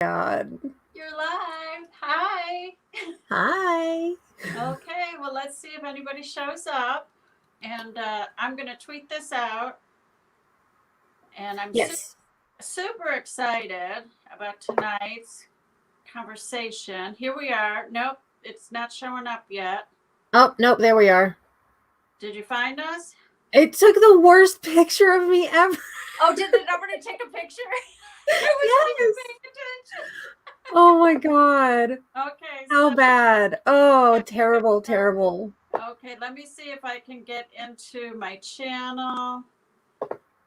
God. You're live. Hi. Hi. Okay, well, let's see if anybody shows up. And I'm going to tweet this out. And I'm super excited about tonight's conversation. Here we are. Nope, it's not showing up yet. Oh, nope, there we are. Did you find us? It took the worst picture of me ever. Oh, did nobody take a picture? I wasn't even paying attention. Oh my God. Okay. How bad. Oh, terrible, terrible. Okay, let me see if I can get into my channel.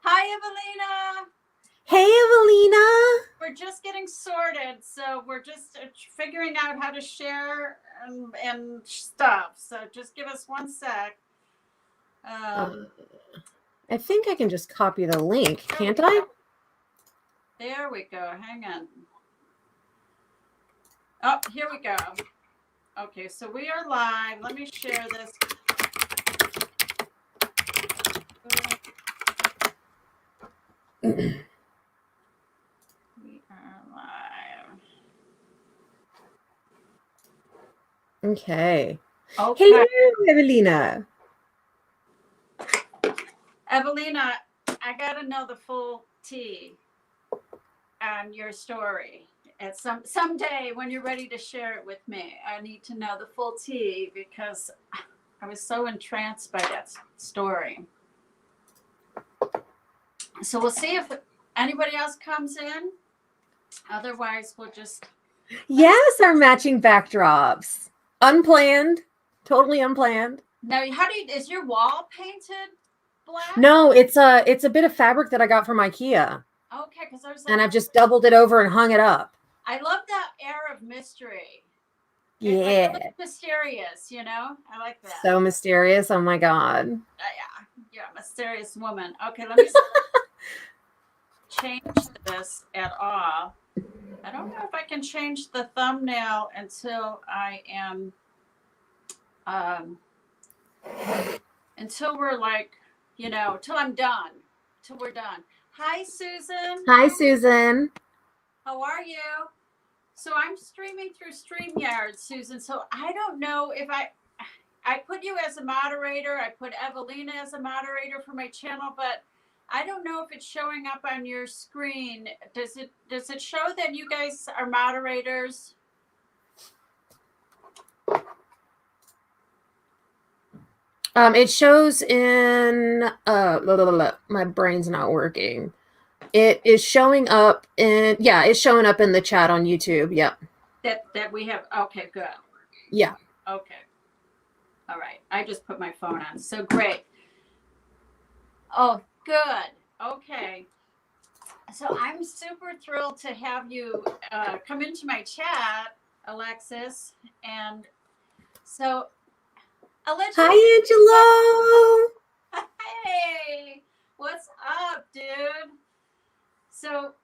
Hi, Evelina. Hey, Evelina. We're just getting sorted, so we're just figuring out how to share and stuff. So just give us one sec. I think I can just copy the link, can't I? There we go. Hang on. Oh, here we go. Okay, so we are live. Let me share this. We are live. Okay. Okay. Hello, Evelina. Evelina, I got to know the full tea on your story. At someday when you're ready to share it with me, I need to know the full tea because I was so entranced by that story. So we'll see if anybody else comes in. Otherwise, we'll just... Yes, our matching backdrops. Unplanned. Totally unplanned. Now, is your wall painted black? No, it's a bit of fabric that I got from IKEA. Okay, because I was like, and I've just doubled it over and hung it up. I love that air of mystery. Yeah. It's mysterious, you know? I like that. So mysterious. Oh my God. Yeah, you're a mysterious woman. Okay, let me change this at all. I don't know if I can change the thumbnail until I am, until we're like, you know, till I'm done, till we're done. Hi, Susan. Hi, Susan. How are you? So I'm streaming through StreamYard, Susan. So I don't know if I put you as a moderator. I put Evelina as a moderator for my channel, but I don't know if it's showing up on your screen. Does it show that you guys are moderators? It shows in my brain's not working. It is showing up in it's showing up in the chat on YouTube. Yep. That we have. Okay, good. Yeah. Okay. All right. I just put my phone on. So great. Oh, good. Okay. So I'm super thrilled to have you come into my chat, Alexis. And so I'll let you. Hi, Angelo. Hey, what's up, dude? So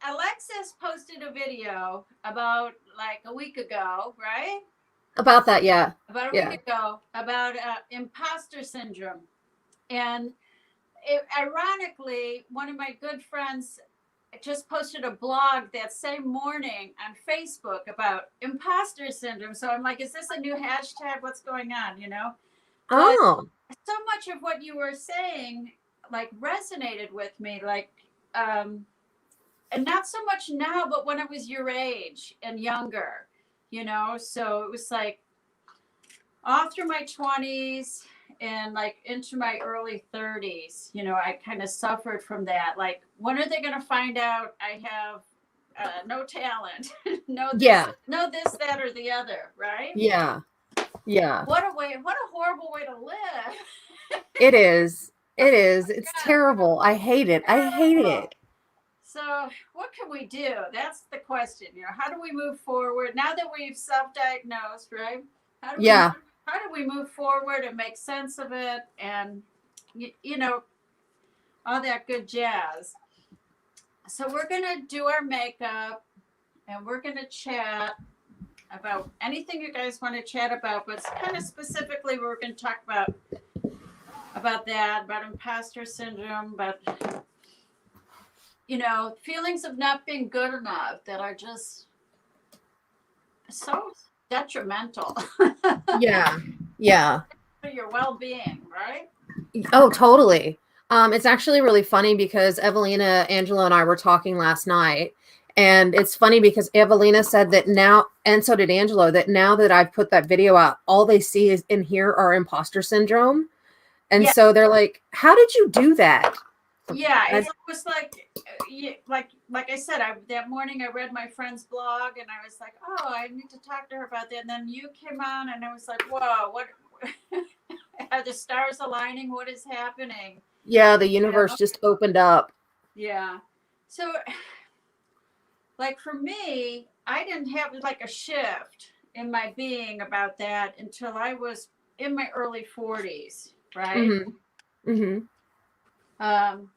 Alexis posted a video about like a week ago, right? About that, yeah. About a week ago, about imposter syndrome. And ironically, one of my good friends just posted a blog that same morning on Facebook about imposter syndrome. So I'm like, is this a new hashtag? What's going on, you know? But so much of what you were saying like resonated with me, like and not so much now, but when I was your age and younger, you know. So it was like all through my 20s and like into my early 30s, you know, I kind of suffered from that. Like, when are they going to find out I have no talent? no this, that, or the other, right? Yeah. What a horrible way to live. It is. It's terrible. I hate it. I hated it. So what can we do? That's the question. You know, how do we move forward now that we've self-diagnosed, right? How do we move forward and make sense of it, and you know, all that good jazz. So we're gonna do our makeup, and we're gonna chat about anything you guys want to chat about, but kind of specifically we're going to talk about that, about imposter syndrome, but feelings of not being good enough that are just so detrimental Yeah. Yeah. to your well-being, right? Oh, totally. It's actually really funny because Evelina, Angela, and I were talking last night. And it's funny because Evelina said that now, and so did Angelo, that now that I've put that video out, all they see is in here are imposter syndrome. And Yeah. so they're like, how did you do that? Yeah, it's almost like I said, that morning I read my friend's blog and I was like, oh, I need to talk to her about that. And then you came on and I was like, whoa, what are the stars aligning? What is happening? Yeah, the universe just opened up. Yeah. So like for me, I didn't have like a shift in my being about that until I was in my early 40s, right? Mm-hmm. Mm-hmm.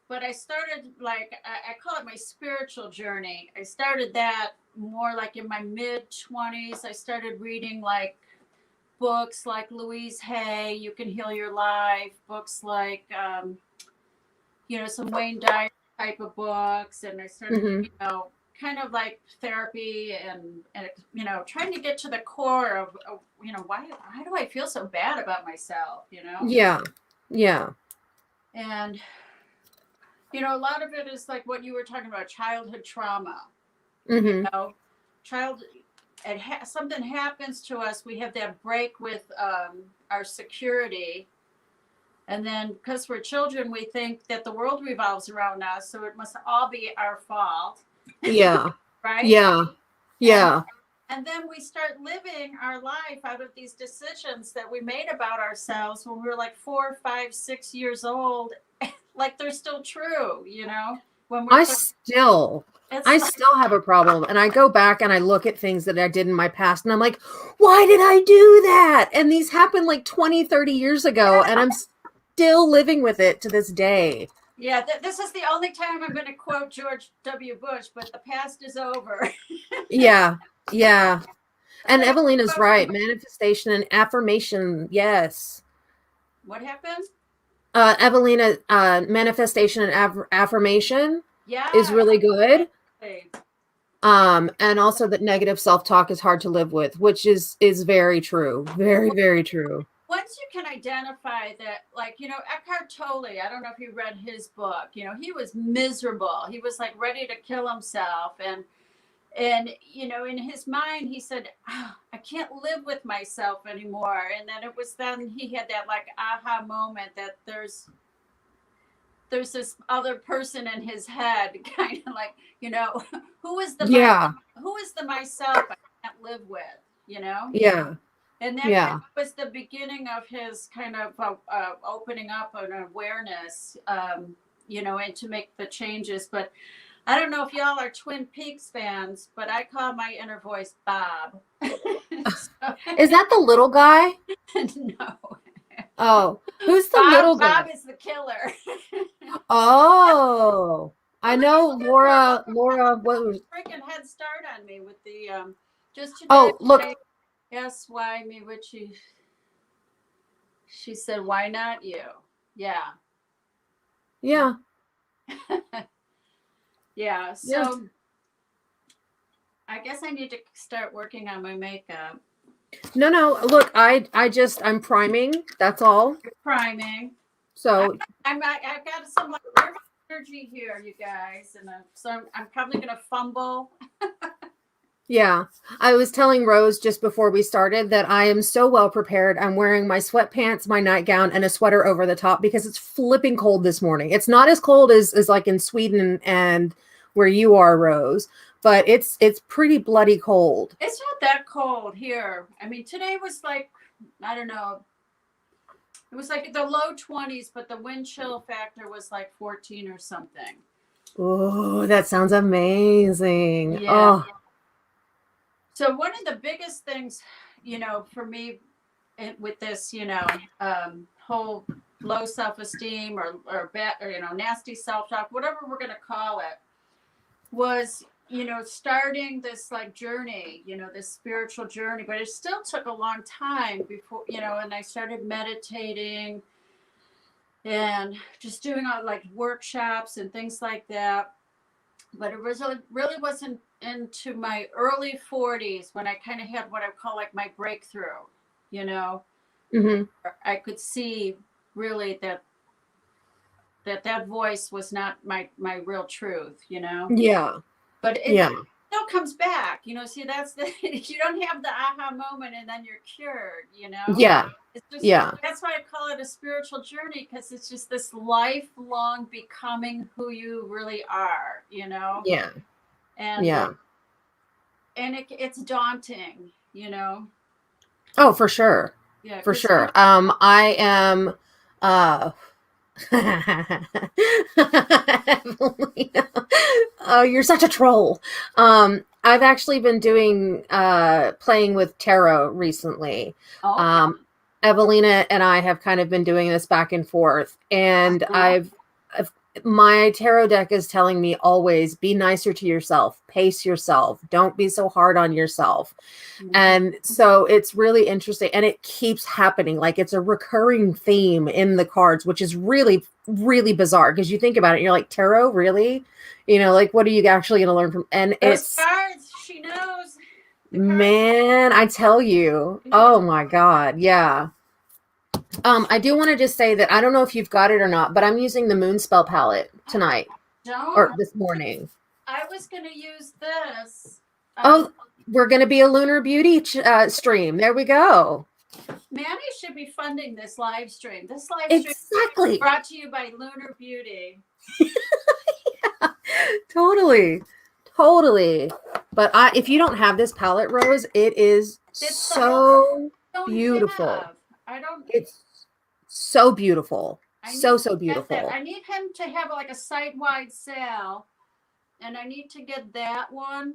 But I started I call it my spiritual journey. I started that more like in my mid 20s. I started reading like books like Louise Hay, You Can Heal Your Life, books like some Wayne Dyer type of books, and I started Mm-hmm. kind of like therapy and trying to get to the core of why do I feel so bad about myself, Yeah. Yeah. and a lot of it is like what you were talking about, childhood trauma. Mm-hmm. Something happens to us, we have that break with our security, and then because we're children we think that the world revolves around us, so it must all be our fault. Yeah. Right. Yeah. Yeah. And then we start living our life out of these decisions that we made about ourselves when we were like 4, 5, 6 years old, like they're still true, when we're I still have a problem, and I go back and I look at things that I did in my past and I'm like, why did I do that? And these happened like 20, 30 years ago, and I'm still living with it to this day. Yeah, this is the only time I'm going to quote George W. Bush, but the past is over. Yeah. Yeah. And Evelina's right. Manifestation and affirmation. Yes. What happened? Evelina, manifestation and affirmation Yeah. is really good. And also that negative self-talk is hard to live with, which is very true. Very, very true. Once you can identify that, like, Eckhart Tolle, I don't know if you read his book, he was miserable. He was like ready to kill himself. And in his mind, he said, I can't live with myself anymore. And then he had that like aha moment that there's this other person in his head, kind of like, who is the myself I can't live with, Yeah. And that kind of was the beginning of his kind of opening up an awareness, and to make the changes. But I don't know if y'all are Twin Peaks fans, but I call my inner voice Bob. Is that the little guy? No. Oh, who's the little guy? Bob is the killer. Oh, I know Laura, what was freaking head start on me with the just today. Oh, look. Yes, why me? Which she said, why not you? Yeah. Yeah. Yeah. So yeah. I guess I need to start working on my makeup. No. Look, I'm priming. That's all. You're priming. So I've got some like energy here, you guys, and so I'm probably gonna fumble. Yeah, I was telling Rose just before we started that I am so well prepared. I'm wearing my sweatpants, my nightgown, and a sweater over the top because it's flipping cold this morning. It's not as cold as like in Sweden and where you are, Rose, but it's pretty bloody cold. It's not that cold here. I mean, today was like, I don't know, it was like the low 20s, but the wind chill factor was like 14 or something. Oh, that sounds amazing. Yeah. Oh. So one of the biggest things, for me with this, whole low self-esteem or bad, or nasty self-talk, whatever we're going to call it, was, starting this like journey, this spiritual journey, but it still took a long time before, and I started meditating and just doing all like workshops and things like that. but it really wasn't into my early 40s when I kind of had what I call like my breakthrough, you know. Mm-hmm. I could see really that voice was not my real truth, you know. Yeah. But it Yeah. still comes back, you know. See, that's the you don't have the aha moment and then you're cured, you know. Yeah. It's just, Yeah. that's why I call it a spiritual journey, because it's just this lifelong becoming who you really are, you know. Yeah. And Yeah. and it's daunting, you know. Oh, for sure. Yeah, For because sure. I am Evelina. Oh, you're such a troll. I've actually been doing playing with tarot recently. okay. Evelina and I have kind of been doing this back and forth, and Uh-huh. I've my tarot deck is telling me always be nicer to yourself, pace yourself, don't be so hard on yourself. And so it's really interesting, and it keeps happening. Like, it's a recurring theme in the cards, which is really, really bizarre because you think about it, you're like, tarot, really? You know, like, what are you actually going to learn from? And Those it's, cards, she knows. The cards, man, I tell you, you know what oh my God, yeah. I do want to just say that I don't know if you've got it or not, but I'm using the moon spell palette tonight or don't. this morning. I was going to use this. Oh, we're going to be a Lunar Beauty stream. There we go. Manny should be funding this live stream. This live stream Exactly. brought to you by Lunar Beauty. Yeah, totally. Totally. But if you don't have this palette, Rose, it is It's so don't beautiful. have. I don't. It's so beautiful. I So, need so to get that. beautiful. I need him to have like a site-wide sale, and I need to get that one.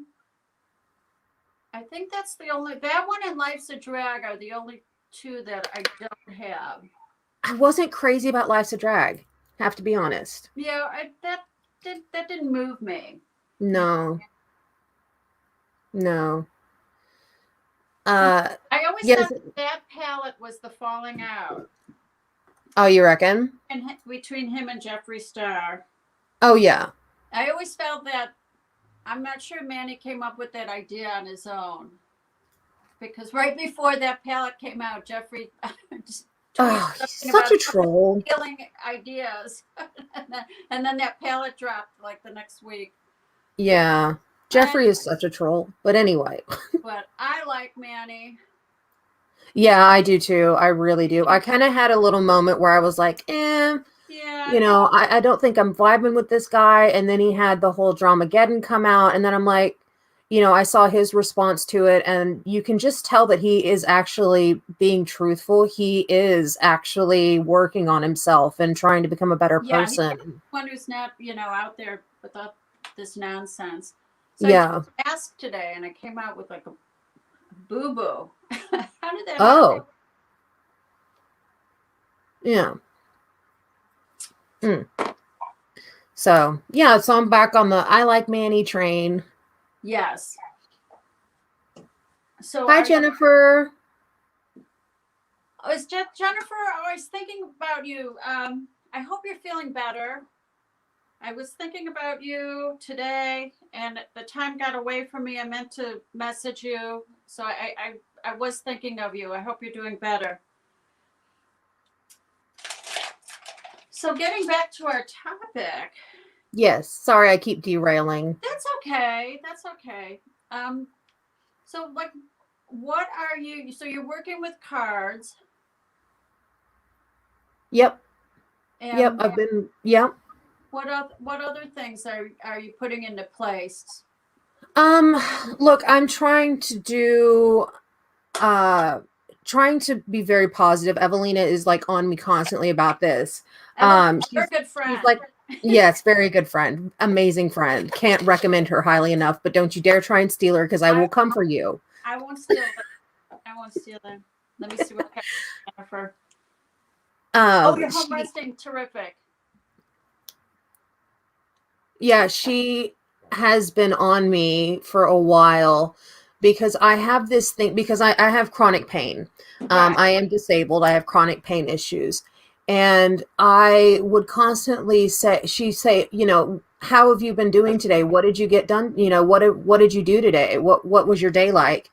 I think that's the only, that one and Life's a Drag are the only two that I don't have. I wasn't crazy about Life's a Drag, have to be honest. Yeah, that didn't move me. No. No. I always Yes. thought that palette was the falling out. Oh, you reckon? And between him and Jeffree Star. Oh, yeah. I always felt that, I'm not sure Manny came up with that idea on his own. Because right before that palette came out, Jeffree just Oh, he's such a troll. Killing ideas. and then that palette dropped like the next week. Yeah. Jeffree is such a troll. But anyway. But I like Manny. Yeah, I do too. I really do. I kind of had a little moment where I was like, Yeah. you know, I don't think I'm vibing with this guy. And then he had the whole Dramageddon come out. And then I'm like, you know, I saw his response to it. And you can just tell that he is actually being truthful. He is actually working on himself and trying to become a better person. He's one who's not, you know, out there with all this nonsense. So yeah. I asked today and I came out with like a boo-boo. How did that Oh. happen? Yeah. So, yeah, so I'm back on the I like Manny train. Yes. So hi, Jennifer. Jennifer, I was thinking about you. I hope you're feeling better. I was thinking about you today, and the time got away from me. I meant to message you, so I was thinking of you. I hope you're doing better. So getting back to our topic. Yes, sorry I keep derailing. That's okay. That's okay. So like, what are you? So you're working with cards. Yep. And yep. I've been. Yep. What other things are you putting into place? Look, I'm trying to do. Trying to be very positive. Evelina is like on me constantly about this. She's a good friend. She's like, yes, very good friend, amazing friend. Can't recommend her highly enough. But don't you dare try and steal her, because I will come for you. I won't steal them. I won't steal them. Let me see what I got, Jennifer. You're home resting. Terrific. Yeah, she has been on me for a while because I have this thing, because I have chronic pain. I am disabled. I have chronic pain issues. And I would constantly say, she'd say, you know, how have you been doing today? What did you get done? You know, what did you do today? What was your day like?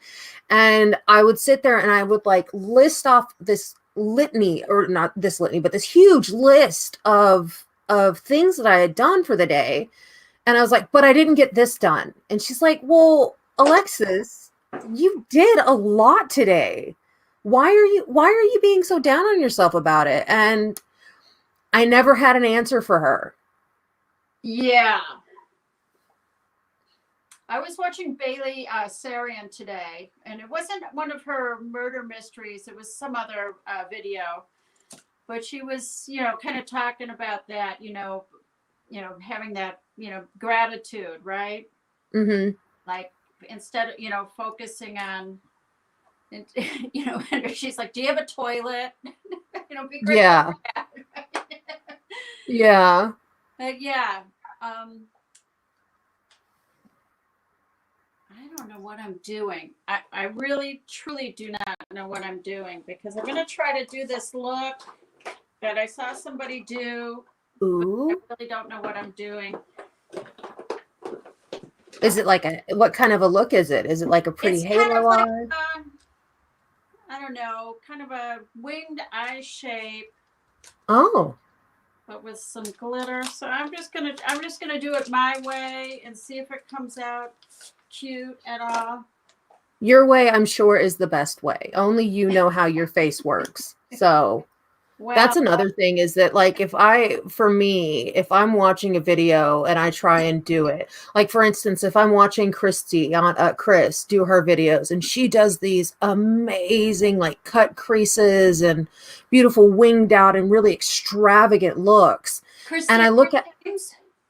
And I would sit there and I would like list off this litany, or not this litany, but this huge list of things that I had done for the day. And I was like, but I didn't get this done. And she's like, well, Alexis, you did a lot today. Why are you being so down on yourself about it? And I never had an answer for her. Yeah. I was watching Bailey Sarian today, and it wasn't one of her murder mysteries. It was some other video, but she was, you know, kind of talking about that, you know, having that, you know, gratitude, right? Mm-hmm. Like instead of, you know, focusing on, you know, and she's like, "Do you have a toilet?" You know, be grateful Yeah. for that. Yeah. But yeah, I don't know what I'm doing. I really, truly do not know what I'm doing, because I'm going to try to do this look that I saw somebody do. Ooh. I really don't know what I'm doing. Is it like what kind of a look is it? Is it like a pretty It's kind of halo like, eye? I don't know, kind of a winged eye shape, Oh. but with some glitter. So I'm just gonna do it my way and see if it comes out cute at all. Your way, I'm sure, is the best way. Only you know how your face works. So Well, that's another thing, is that like if I'm watching a video and I try and do it, like for instance, if I'm watching Chris do her videos, and she does these amazing like cut creases and beautiful winged out and really extravagant looks. And I look at,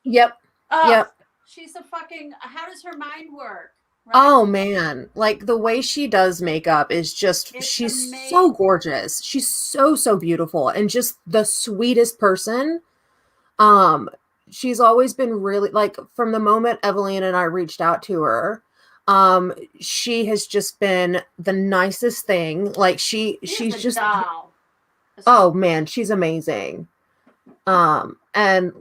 yep, oh, yep. she's a fucking, how does her mind work? Right? Oh man, like the way she does makeup is just, she's amazing. So gorgeous. She's so beautiful and just the sweetest person. She's always been really, like, from the moment Evelina and I reached out to her, she has just been the nicest thing. Like she's just doll. Oh man, she's amazing. And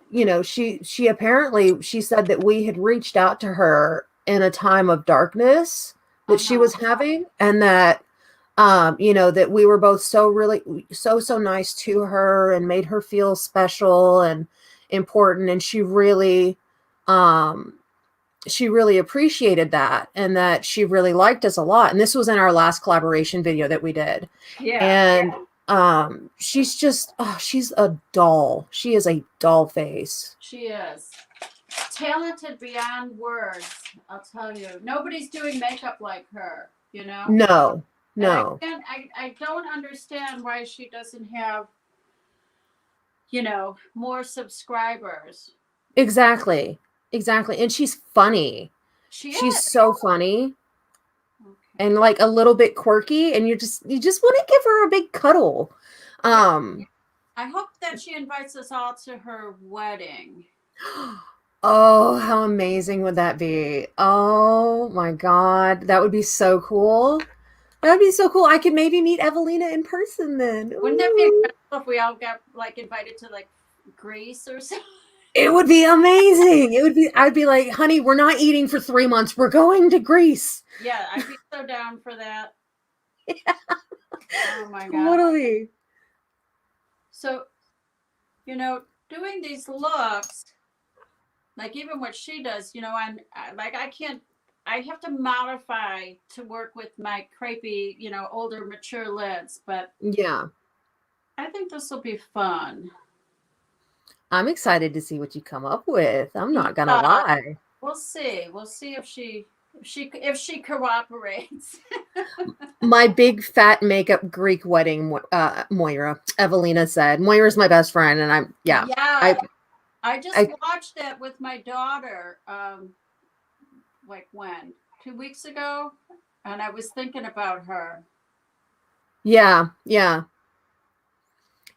you know, she apparently, she said that we had reached out to her in a time of darkness that she was having, and that you know, that we were both so nice to her and made her feel special and important, and she really appreciated that, and that she really liked us a lot. And this was in our last collaboration video that we did. Yeah. And she's just, she's a doll. She is a doll face. She is talented beyond words. I'll tell you, nobody's doing makeup like her, you know. No. I don't understand why she doesn't have, you know, more subscribers. Exactly. And she's funny. She's so funny. Okay. And like a little bit quirky, and you just want to give her a big cuddle. I hope that she invites us all to her wedding. Oh, how amazing would that be? Oh my God, that would be so cool. That would be so cool. I could maybe meet Evelina in person then. Wouldn't that be incredible if we all got like invited to like Greece or something? It would be amazing. I'd be like, honey, we're not eating for 3 months. We're going to Greece. Yeah, I'd be so down for that. Yeah. Oh my God. Totally. So, you know, doing these looks, like even what she does, you know, I have to modify to work with my crepey, you know, older, mature lids, but yeah, I think this will be fun. I'm excited to see what you come up with. I'm not gonna lie. We'll see if she cooperates. My big fat makeup Greek wedding, Moira, Evelina said. Moira's my best friend, and I just watched that with my daughter, like when? 2 weeks ago, and I was thinking about her. Yeah.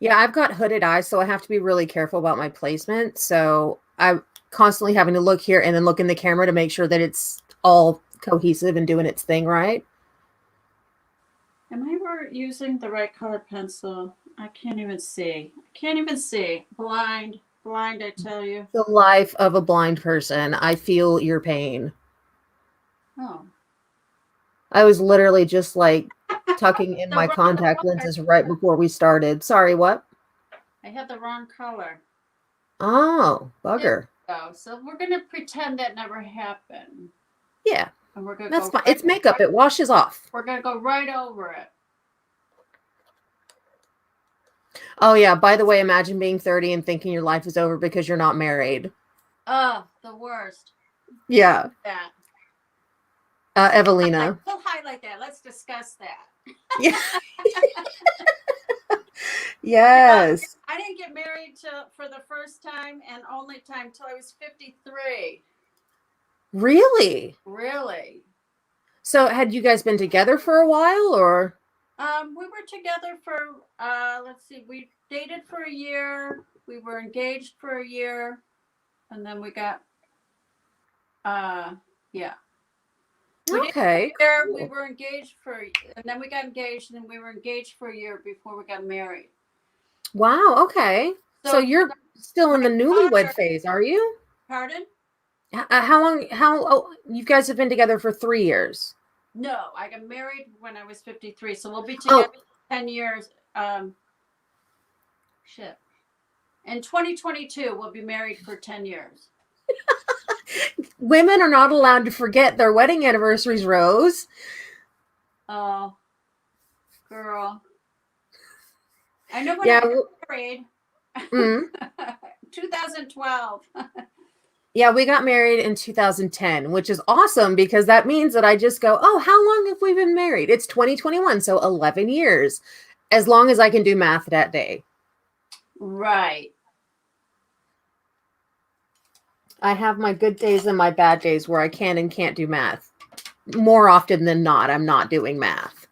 I've got hooded eyes, so I have to be really careful about my placement. So I'm constantly having to look here and then look in the camera to make sure that it's all cohesive and doing its thing right. Am I using the right color pencil? I can't even see. I can't even see. Blind. Blind, I tell you. The life of a blind person. I feel your pain. Oh. I was literally just like tucking in The my wrong contact color. lenses right before we started. Sorry, what? I had the wrong color. Oh, There bugger. we go. So we're going to pretend that never happened. Yeah, And we're going to that's go fine. right, It's makeup. It washes off. we're going to go right over it. Oh, yeah. By the way, imagine being 30 and thinking your life is over because you're not married. Oh, the worst. Yeah. That. Evelina. We'll highlight that. Let's discuss that. Yeah. Yes. I didn't get married for the first time and only time till I was 53. Really? Really? So had you guys been together for a while or? We were together for let's see, we dated for a year, we were engaged for a year, and then we got yeah. Okay. We Cool. were engaged and then we got engaged, and then we were engaged for a year before we got married. Wow. Okay. So you're still in the newlywed phase, are you? Pardon? How long? Oh, you guys have been together for 3 years. No, I got married when I was 53, so we'll be together 10 years. Shit. In 2022, we'll be married for 10 years. Women are not allowed to forget their wedding anniversaries, Rose. Oh, girl. I know when Yeah. I got married. Mm, 2012. yeah, we got married in 2010, which is awesome because that means that I just go, oh, how long have we been married? It's 2021, so 11 years, as long as I can do math that day. Right. I have my good days and my bad days where I can and can't do math. More often than not, I'm not doing math.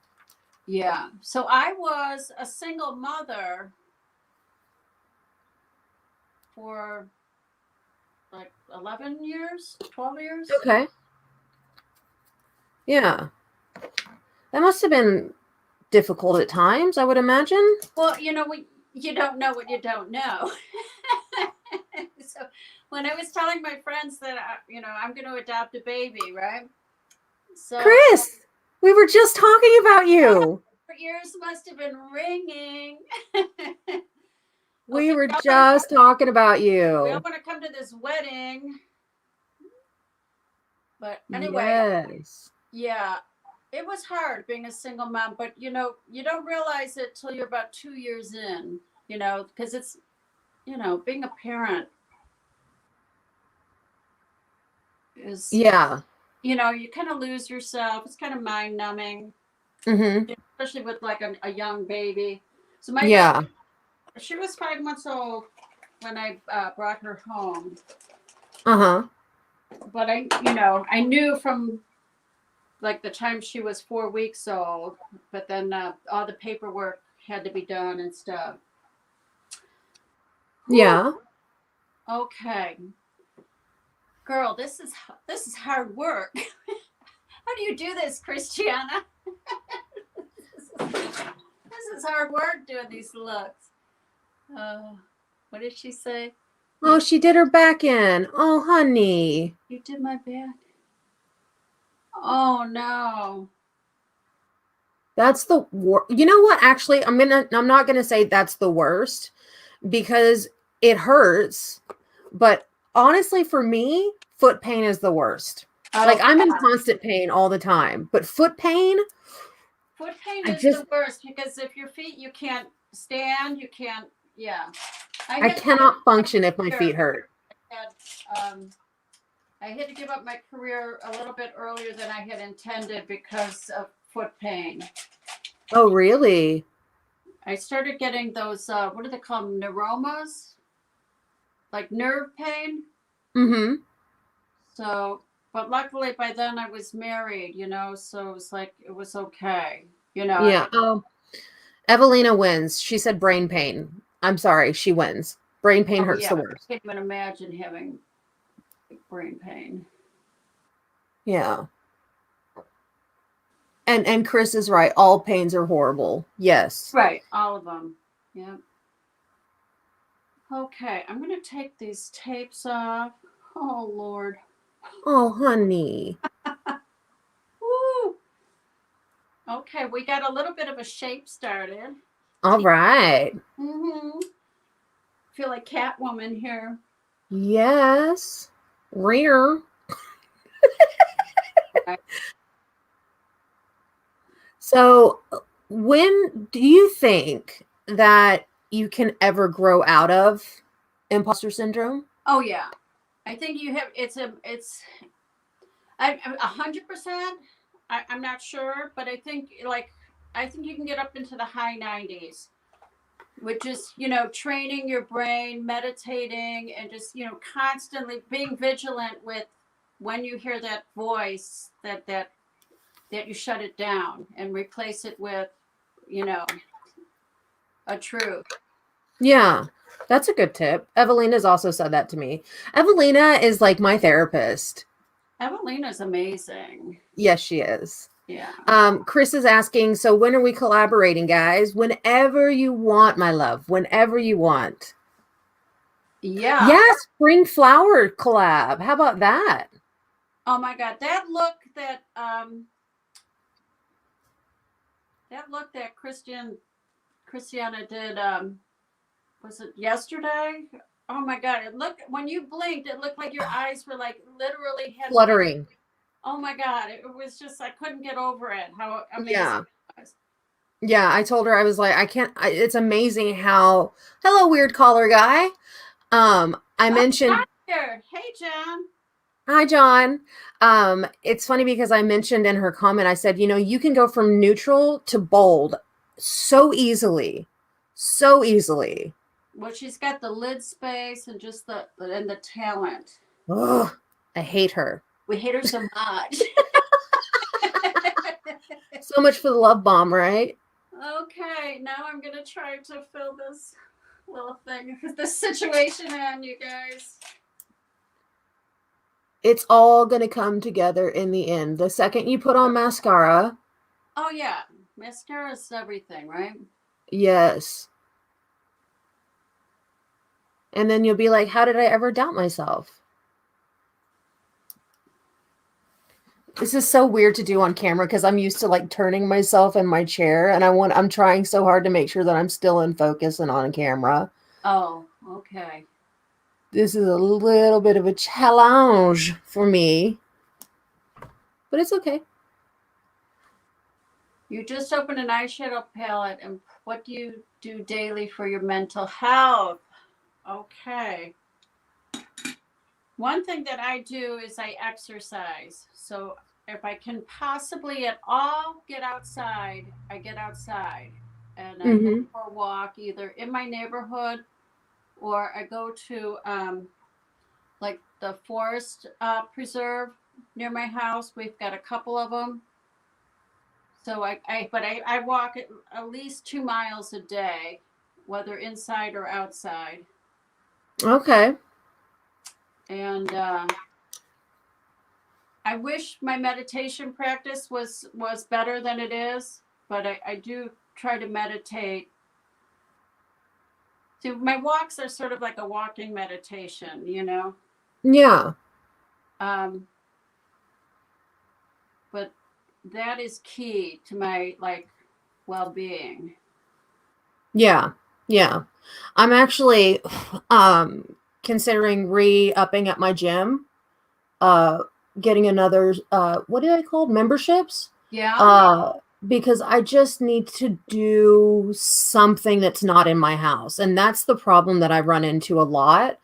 Yeah. So I was a single mother for like 11 years, 12 years. Okay. Yeah. That must have been difficult at times, I would imagine. Well, you don't know what you don't know. So when I was telling my friends that, I'm going to adopt a baby, right? So Chris, we were just talking about you. your ears must have been ringing. We Okay, were just talking about we all you. want to come to this wedding. But anyway, Yes. yeah, it was hard being a single mom, but you don't realize it till you're about 2 years in, because it's, being a parent is, Yeah. you kind of lose yourself. It's kind of mind numbing, Mm-hmm. especially with like a young baby. So my Yeah. daughter, she was 5 months old when I brought her home. Uh-huh. But I knew from like the time she was 4 weeks old, but then all the paperwork had to be done and stuff. Yeah. Okay. Girl, this is hard work. How do you do this, Christiana? This is hard work doing these looks. What did she say? Oh, she did her back in. Oh, honey. You did my back. Oh no. That's the worst. You know what? Actually, I'm not gonna say that's the worst because it hurts. But honestly, for me, foot pain is the worst. Oh, like I'm in constant pain all the time, but foot pain. Foot pain is the worst because if your feet, you can't stand, you can't. Yeah. I cannot function if my feet hurt. I had to give up my career a little bit earlier than I had intended because of foot pain. Oh, really? I started getting those, what do they call them, neuromas? Like nerve pain. Mm-hmm. So, but luckily by then I was married, so it was like, it was okay, Yeah. Evelina wins. She said brain pain. I'm sorry. She wins. Brain pain hurts the worst. I can't even imagine having brain pain. Yeah. And Chris is right. All pains are horrible. Yes. Right. All of them. Yep. Okay, I'm going to take these tapes off. Oh, Lord. Oh, honey. Woo! Okay, we got a little bit of a shape started. All right. Mm-hmm. Feel like Catwoman here. Yes. Rare. Right. So, when do you think that you can ever grow out of imposter syndrome? Oh, yeah. I think you have, I'm 100%. I'm not sure, but I think you can get up into the high 90s, which is, training your brain, meditating, and just, constantly being vigilant with when you hear that voice that you shut it down and replace it with, a truth. Yeah, that's a good tip. Evelina's also said that to me. Evelina is like my therapist. Evelina's amazing. Yes, she is. Yeah. Chris is asking, so when are we collaborating, guys? Whenever you want, my love. Whenever you want. Yeah. Yeah, spring flower collab. How about that? Oh my God, that look that Christiana did, was it yesterday? Oh my God, it looked, when you blinked, it looked like your eyes were like literally Fluttering. Oh my God, it was just, I couldn't get over it, how amazing Yeah. it was. Yeah, I told her, I was like, it's amazing how, hello, weird collar guy. I mentioned, Here. Hey, John. hi, John. It's funny because I mentioned in her comment, I said, you can go from neutral to bold so easily. So easily. Well, she's got the lid space and just the talent. Ugh, I hate her. We hate her so much. So much for the love bomb, right? Okay, now I'm gonna try to fill this little thing, this situation in, you guys. It's all going to come together in the end. The second you put on mascara. Oh, yeah. Mascara is everything, right? Yes. And then you'll be like, how did I ever doubt myself? This is so weird to do on camera because I'm used to like turning myself in my chair and I'm trying so hard to make sure that I'm still in focus and on camera. Oh, okay. This is a little bit of a challenge for me, but it's okay. You just opened an eyeshadow palette, and what do you do daily for your mental health? Okay. One thing that I do is I exercise. So if I can possibly at all get outside, I get outside and I go for a walk either in my neighborhood or I go to like the forest preserve near my house. We've got a couple of them. So I walk at least 2 miles a day, whether inside or outside. Okay. And I wish my meditation practice was better than it is, but I do try to meditate. So my walks are sort of like a walking meditation, Yeah. But that is key to my well-being. Yeah. Yeah. I'm actually considering re-upping at my gym. Getting another what are they called? Memberships? Yeah. Because I just need to do something that's not in my house. And that's the problem that I run into a lot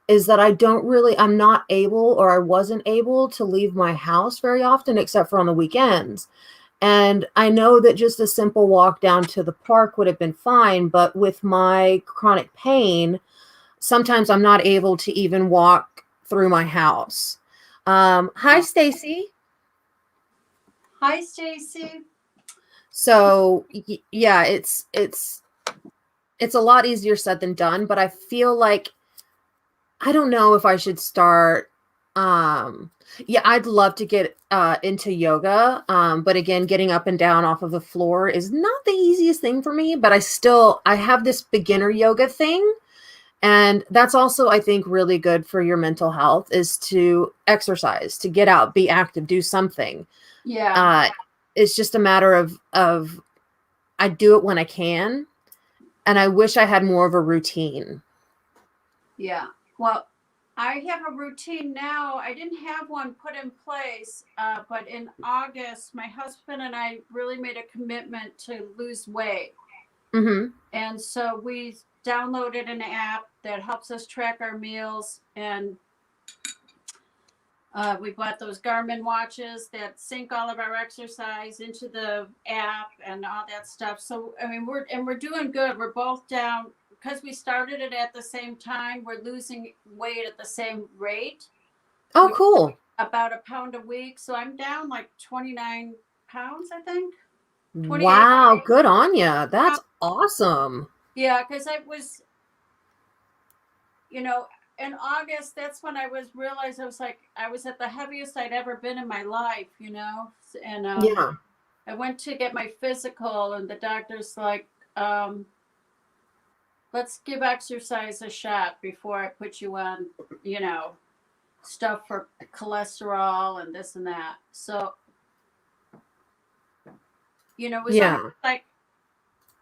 is that I'm not able or I wasn't able to leave my house very often except for on the weekends. And I know that just a simple walk down to the park would have been fine, but with my chronic pain, sometimes I'm not able to even walk through my house. Hi, Stacy. Hi, Stacy. So yeah, it's a lot easier said than done, but I feel like I don't know if I should start. Yeah, I'd love to get into yoga. But again, getting up and down off of the floor is not the easiest thing for me, but I have this beginner yoga thing. And that's also, I think, really good for your mental health, is to exercise, to get out, be active, do something. Yeah. It's just a matter of I do it when I can. And I wish I had more of a routine. Yeah. Well, I have a routine now. I didn't have one put in place, but in August, my husband and I really made a commitment to lose weight. Mm-hmm. And so we downloaded an app that helps us track our meals, and we bought those Garmin watches that sync all of our exercise into the app and all that stuff. So I mean, we're doing good. We're both down because we started it at the same time. We're losing weight at the same rate. Oh, cool. About a pound a week. So I'm down like 29 pounds, I think. 28. Wow, good on you. That's awesome. Yeah, because I was, in August, that's when I realized I was at the heaviest I'd ever been in my life, and Yeah. I went to get my physical, and the doctor's like, let's give exercise a shot before I put you on, stuff for cholesterol and this and that. So, it was almost like,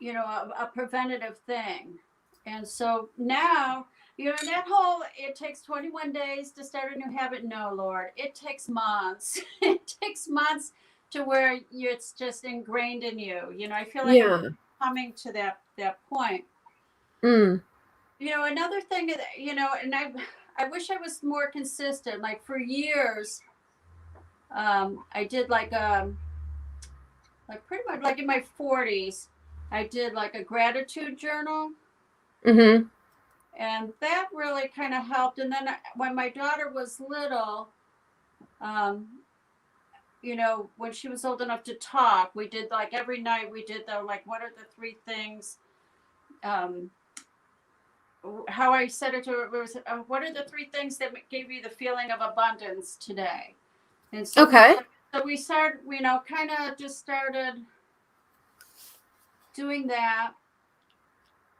a preventative thing. And so now, that whole, it takes 21 days to start a new habit. No, Lord, it takes months. It takes months to where it's just ingrained in you. I feel like I'm coming to that point. Mm. Another thing, and I wish I was more consistent. Like for years, I did like pretty much like in my 40s, I did like a gratitude journal. Mm-hmm. And that really kind of helped. And then when my daughter was little, when she was old enough to talk, we did like every night we did what are the three things, how I said it to her was, what are the three things that gave you the feeling of abundance today? And so, we started, kind of just started doing that.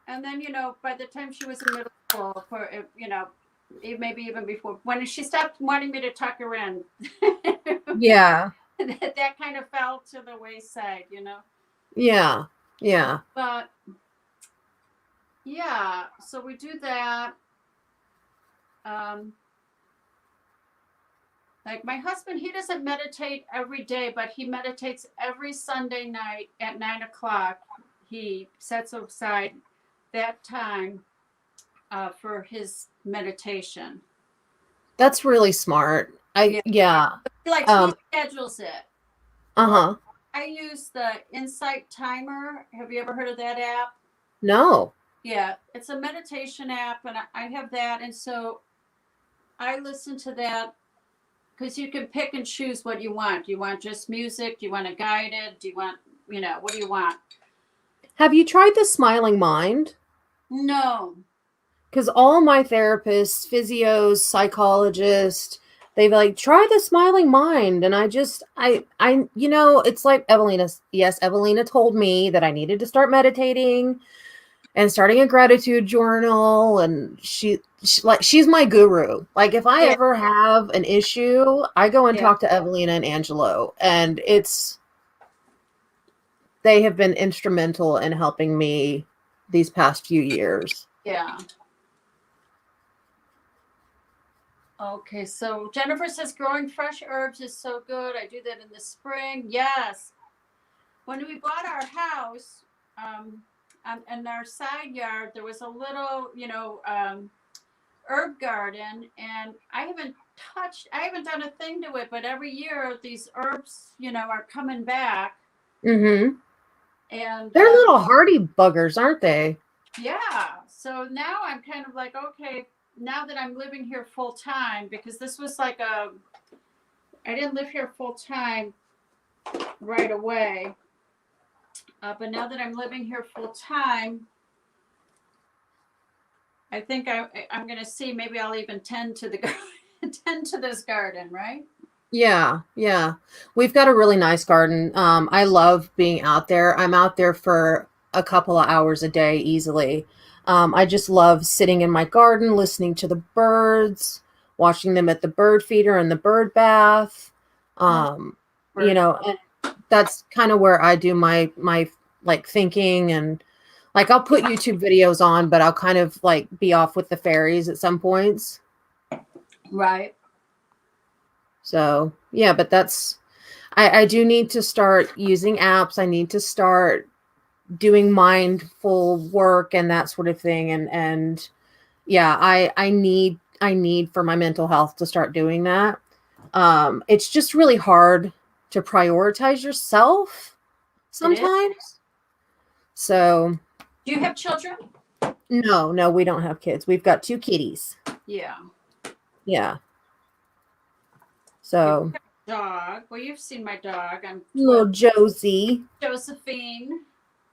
And then, by the time she was in middle school, maybe even before, when she stopped wanting me to tuck her in, yeah, that kind of fell to the wayside, Yeah, yeah. But yeah, so we do that. Like my husband, he doesn't meditate every day, but he meditates every Sunday night at 9:00. He sets aside that time for his meditation. That's really smart. Like who schedules it? Uh-huh. I use the Insight Timer. Have you ever heard of that app? No. Yeah, it's a meditation app, and I have that, and so I listen to that because you can pick and choose what you want. Do you want just music? Do you want a guided? Do you want, what do you want? Have you tried the Smiling Mind? No. Because all my therapists, physios, psychologists, they've like, try the Smiling Mind. And it's like Evelina told me that I needed to start meditating and starting a gratitude journal. And she's my guru. Like if I ever have an issue, I go and talk to Evelina and Angelo, and they have been instrumental in helping me these past few years. Yeah. Okay, so Jennifer says growing fresh herbs is so good. I do that in the spring. Yes. When we bought our house, in our side yard, there was a little, herb garden, and I haven't done a thing to it, but every year these herbs, are coming back. Mm-hmm. And they're little hardy buggers, aren't they? Yeah. So now I'm kind of like, okay, now that I'm living here full time, because this was like I didn't live here full time right away. But now that I'm living here full time, I think I'm going to see, maybe I'll even tend to this garden, right? Yeah, yeah. We've got a really nice garden. I love being out there. I'm out there for a couple of hours a day easily. I just love sitting in my garden, listening to the birds, watching them at the bird feeder and the bird bath. Oh, Um, bird. and that's kind of where I do my like thinking, and like I'll put YouTube videos on, but I'll kind of like be off with the fairies at some points. Right. So yeah, but I do need to start using apps. I need to start doing mindful work and that sort of thing. And yeah, I need for my mental health to start doing that. It's just really hard to prioritize yourself It is. sometimes. So Do you have children? no, we don't have kids. We've got 2 kitties. Yeah. Yeah. You So have a dog. Well, you've seen my dog. I'm little Josie. Josephine.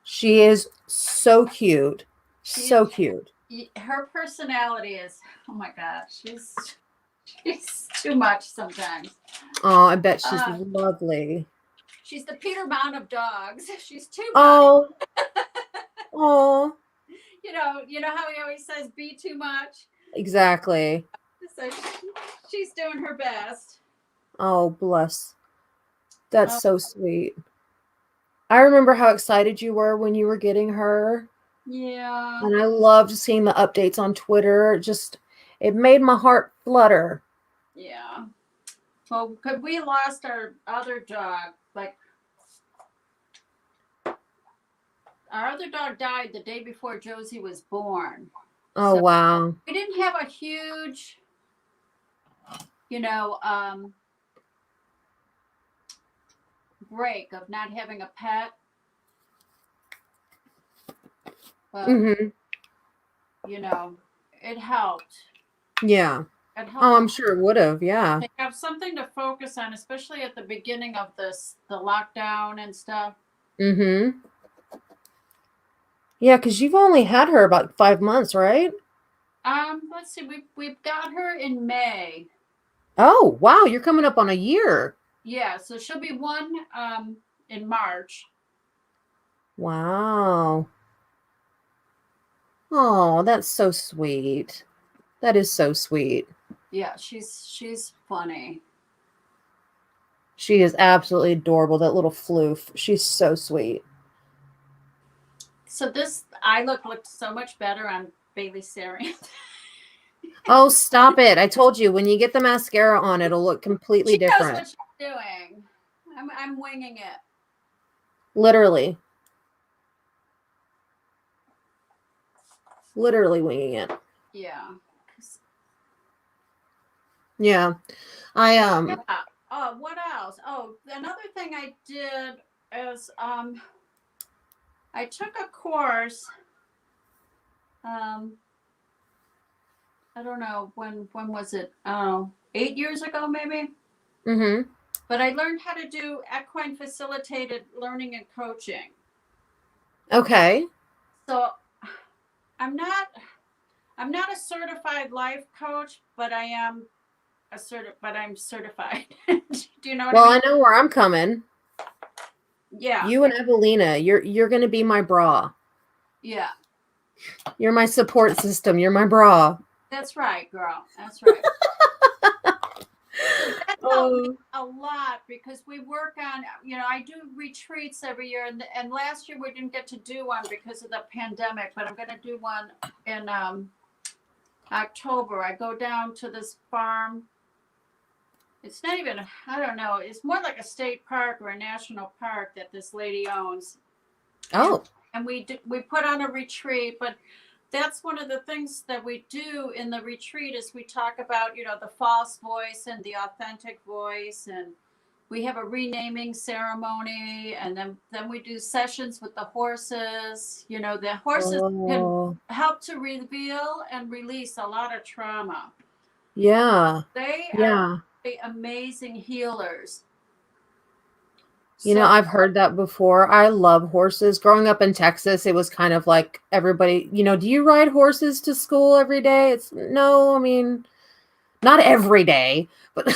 She is so cute. So cute. Her personality is, oh my God, she's too much sometimes. Oh, I bet she's lovely. She's the Peter Pan of dogs. She's too much. Oh. Oh. You know how he always says, "Be too much." Exactly. So she's doing her best. Oh, bless. That's so sweet. I remember how excited you were when you were getting her. Yeah. And I loved seeing the updates on Twitter. It made my heart flutter. Yeah. Well, because we lost our other dog, like our other dog died the day before Josie was born. Oh, So wow. we didn't have a huge, break of not having a pet. But, it helped. Yeah. It helped. Oh, I'm sure it would have. Yeah. To have something to focus on, especially at the beginning of the lockdown and stuff. Yeah, because you've only had her about 5 months, right? Let's see. We've got her in May. Oh, wow. You're coming up on a year. Yeah, so she'll be 1 in March. Wow. Oh, that's so sweet. That is so sweet. Yeah, she's funny. She is absolutely adorable. That little floof. She's so sweet. So this eye looked so much better on Bailey Sarian. Oh, stop it. I told you, when you get the mascara on, it'll look completely different. She knows what she's doing. I'm winging it. Literally. Literally winging it. Yeah. Yeah. Yeah. Oh, what else? Oh, another thing I did is I took a course. I don't know when was it? 8 years ago maybe. But I learned how to do equine facilitated learning and coaching. Okay. So I'm not a certified life coach, but I am I'm certified. Do you know what I mean? I know where I'm coming. Yeah. You and Evelina, you're going to be my bra. Yeah. You're my support system. You're my bra. That's right, girl. That's right. That helped me a lot because we work on, I do retreats every year, and last year we didn't get to do one because of the pandemic, but I'm going to do one in October. I go down to this farm. It's not even, I don't know, it's more like a state park or a national park that this lady owns. Oh. And we put on a retreat, but that's one of the things that we do in the retreat is we talk about, the false voice and the authentic voice, and we have a renaming ceremony, and then we do sessions with the horses. The horses can help to reveal and release a lot of trauma. Yeah. They are amazing healers. I've heard that before. I love horses. Growing up in Texas, it was kind of like everybody, do you ride horses to school every day? No, I mean, not every day, but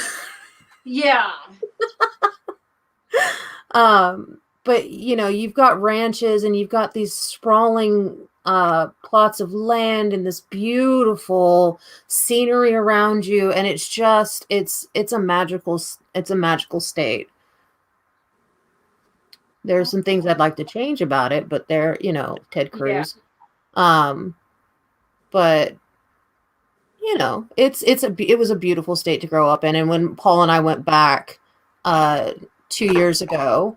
Yeah. But you've got ranches and you've got these sprawling plots of land and this beautiful scenery around you, and it's just it's a magical state. There's some things I'd like to change about it, but they're, Ted Yeah. Cruz. But it was a beautiful state to grow up in. And when Paul and I went back 2 years ago,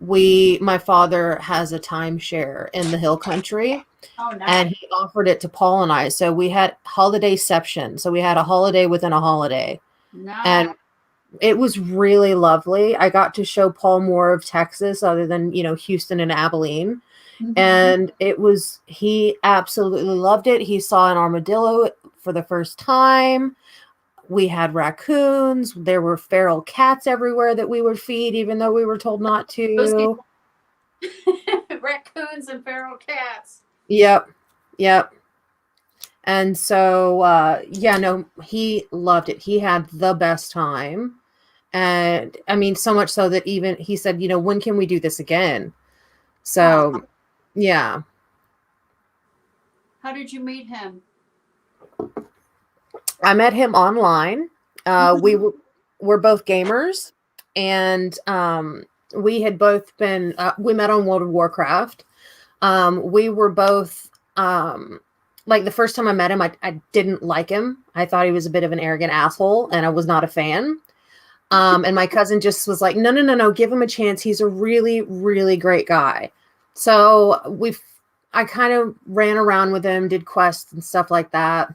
my father has a timeshare in the hill country. Oh, nice. And he offered it to Paul and I. So we had holidayception. So we had a holiday within a holiday. Nice. And it was really lovely. I got to show Paul more of Texas other than, Houston and Abilene. Mm-hmm. And he absolutely loved it. He saw an armadillo for the first time. We had raccoons. There were feral cats everywhere that we would feed, even though we were told not to. Raccoons and feral cats. Yep. And so, he loved it. He had the best time. And I mean, so much so that even he said, when can we do this again? So, yeah. How did you meet him? I met him online. We're both gamers, and we had both been, we met on World of Warcraft. We were both, like the first time I met him, I didn't like him. I thought he was a bit of an arrogant asshole, and I was not a fan. And my cousin just was like, no, give him a chance. He's a really, really great guy. So I kind of ran around with him, did quests and stuff like that.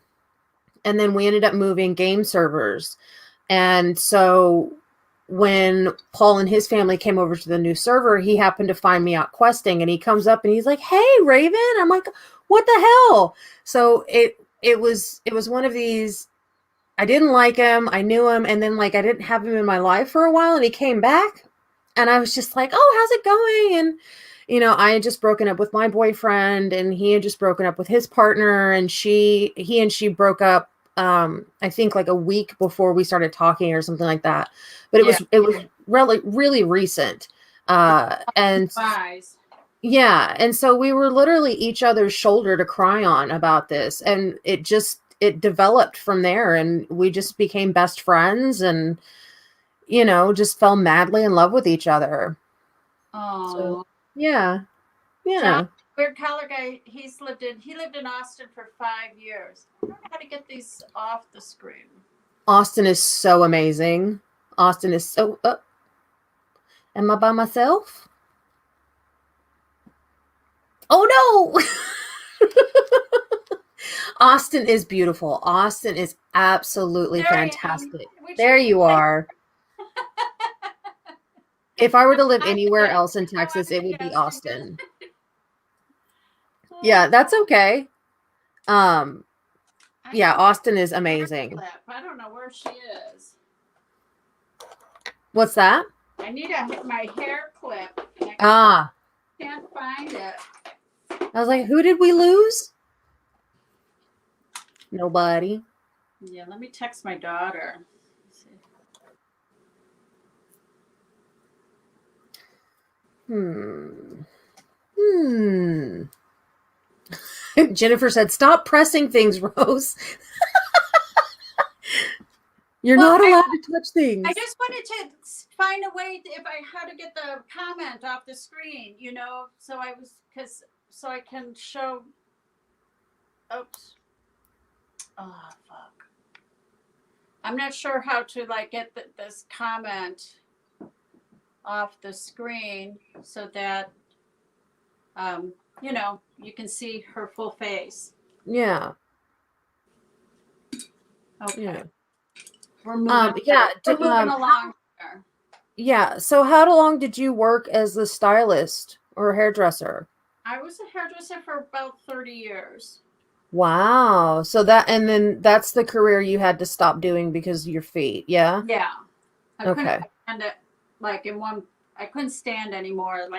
And then we ended up moving game servers. And so when Paul and his family came over to the new server, he happened to find me out questing, and he comes up and he's like, "Hey, Raven." I'm like, "What the hell?" So it was one of these, I didn't like him. I knew him. And then I didn't have him in my life for a while, and he came back and I was just like, "Oh, how's it going?" And, I had just broken up with my boyfriend, and he had just broken up with his partner, and he and she broke up, I think a week before we started talking or something like that. But it was really, really recent. And yeah. And so we were literally each other's shoulder to cry on about this. And it developed from there, and we just became best friends and, just fell madly in love with each other. Oh, so, yeah. John, weird collar guy. He lived in Austin for 5 years. I don't know how to get these off the screen. Austin is so amazing. Austin is so. Am I by myself? Oh no! Austin is beautiful. Austin is absolutely fantastic. There you are. If I were to live anywhere else in Texas, it would be Austin. Yeah, that's okay. Yeah, Austin is amazing. I don't know where she is. What's that? I need my hair clip. I can't find it. I was like, who did we lose? Nobody. Yeah, let me text my daughter. Jennifer said, "Stop pressing things, Rose." You're not allowed to touch things. I just wanted to find a way how to get the comment off the screen, so I can show. Oops. Oh, fuck. I'm not sure how to get this comment off the screen so that, you can see her full face. Yeah. Okay. Yeah. We're moving, we're moving along here. Yeah. So how long did you work as a stylist or a hairdresser? I was a hairdresser for about 30 years. Wow. So then that's the career you had to stop doing because of your feet. Yeah. Yeah. Okay. And I couldn't stand anymore.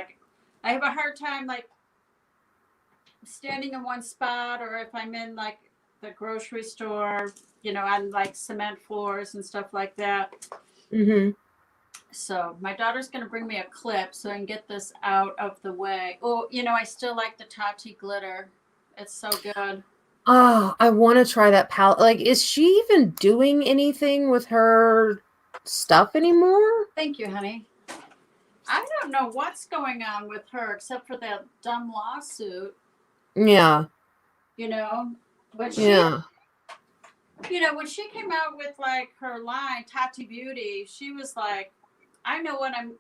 I have a hard time standing in one spot, or if I'm in the grocery store, on cement floors and stuff like that. Mm-hmm. So my daughter's going to bring me a clip so I can get this out of the way. Oh, I still like the Tati glitter. It's so good. Oh, I want to try that palette. Like, is she even doing anything with her stuff anymore? Thank you, honey. I don't know what's going on with her except for that dumb lawsuit, Yeah. But Yeah. when she came out with like her line Tati Beauty, she was like, I know what I'm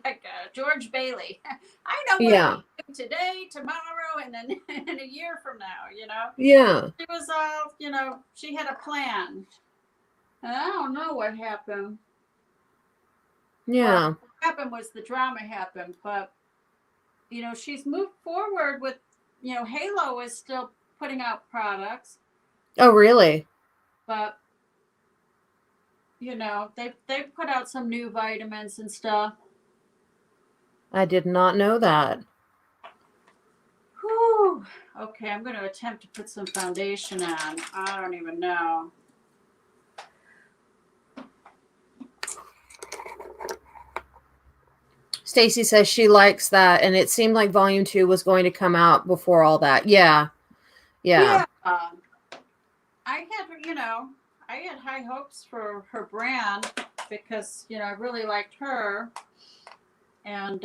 like George Bailey. I know what Yeah. I'm doing today, tomorrow, and then in a year from now. Yeah. She was all, she had a plan. And I don't know what happened. Well, Yeah. what happened was the drama happened, but she's moved forward with, Halo is still putting out products, Oh, really? but they've put out some new vitamins and stuff. I did not know that. Whew. Okay, I'm going to attempt to put some foundation on. I don't even know. Stacy says she likes that, and it seemed like volume 2 was going to come out before all that. Yeah. Yeah. I had high hopes for her brand because, I really liked her. And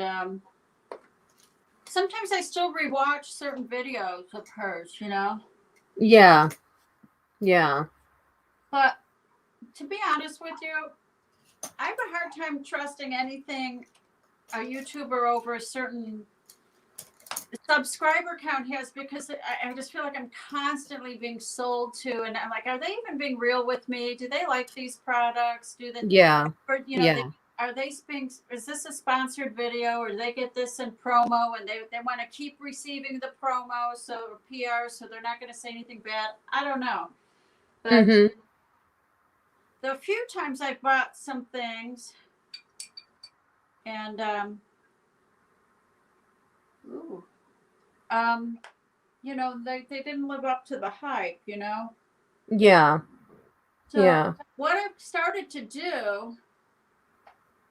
sometimes I still rewatch certain videos of hers, Yeah. Yeah. But to be honest with you, I have a hard time trusting anything a YouTuber over a certain subscriber count has, because I just feel like I'm constantly being sold to, and I'm like, are they even being real with me? Do they like these products? Do they? Yeah. Or Yeah. are they being? Is this a sponsored video, or do they get this in promo, and they want to keep receiving the promo, so PR, so they're not going to say anything bad? I don't know, but Mm-hmm. the few times I bought some things, and ooh. They didn't live up to the hype. Yeah. So Yeah. what I've started to do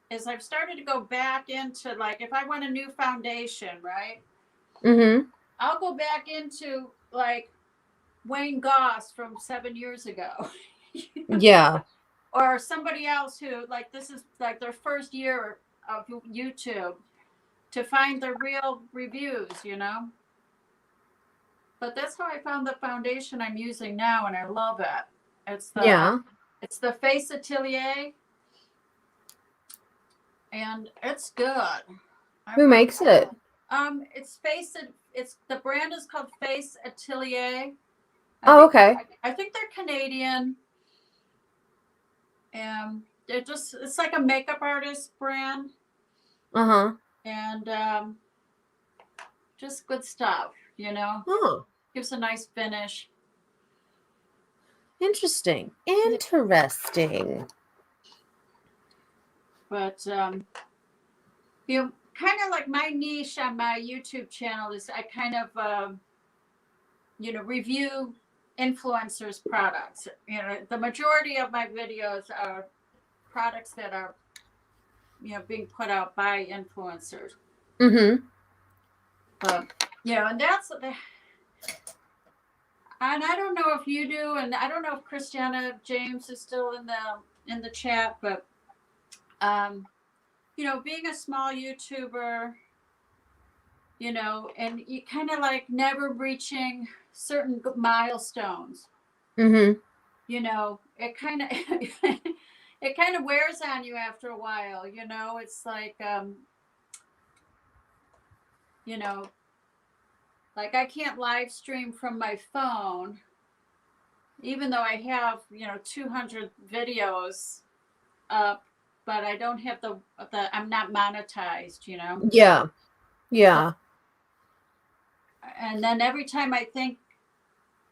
is I've started to go back into, like, if I want a new foundation, right? Mm-hmm. I'll go back into like Wayne Goss from 7 years ago. Yeah. Or somebody else who, like, this is like their first year of YouTube, to find the real reviews. But that's how I found the foundation I'm using now, and I love it. It's Yeah. the Face Atelier, and it's good. Who makes it? It's the brand is called Face Atelier. Oh, okay. I think they're Canadian, and it's like a makeup artist brand, Uh-huh. and just good stuff. Oh, Gives a nice finish. interesting. Interesting. But kind of like my niche on my YouTube channel is I kind of review influencers' products. The majority of my videos are products that are being put out by influencers. Mm-hmm. And I don't know if you do, and I don't know if Christiana James is still in the chat, but being a small YouTuber, and you kind of like never reaching certain milestones. Mm-hmm. It kind of it kind of wears on you after a while. It's like like I can't live stream from my phone, even though I have 200 videos up, but I don't have the I'm not monetized. Yeah. Yeah. And then every time I think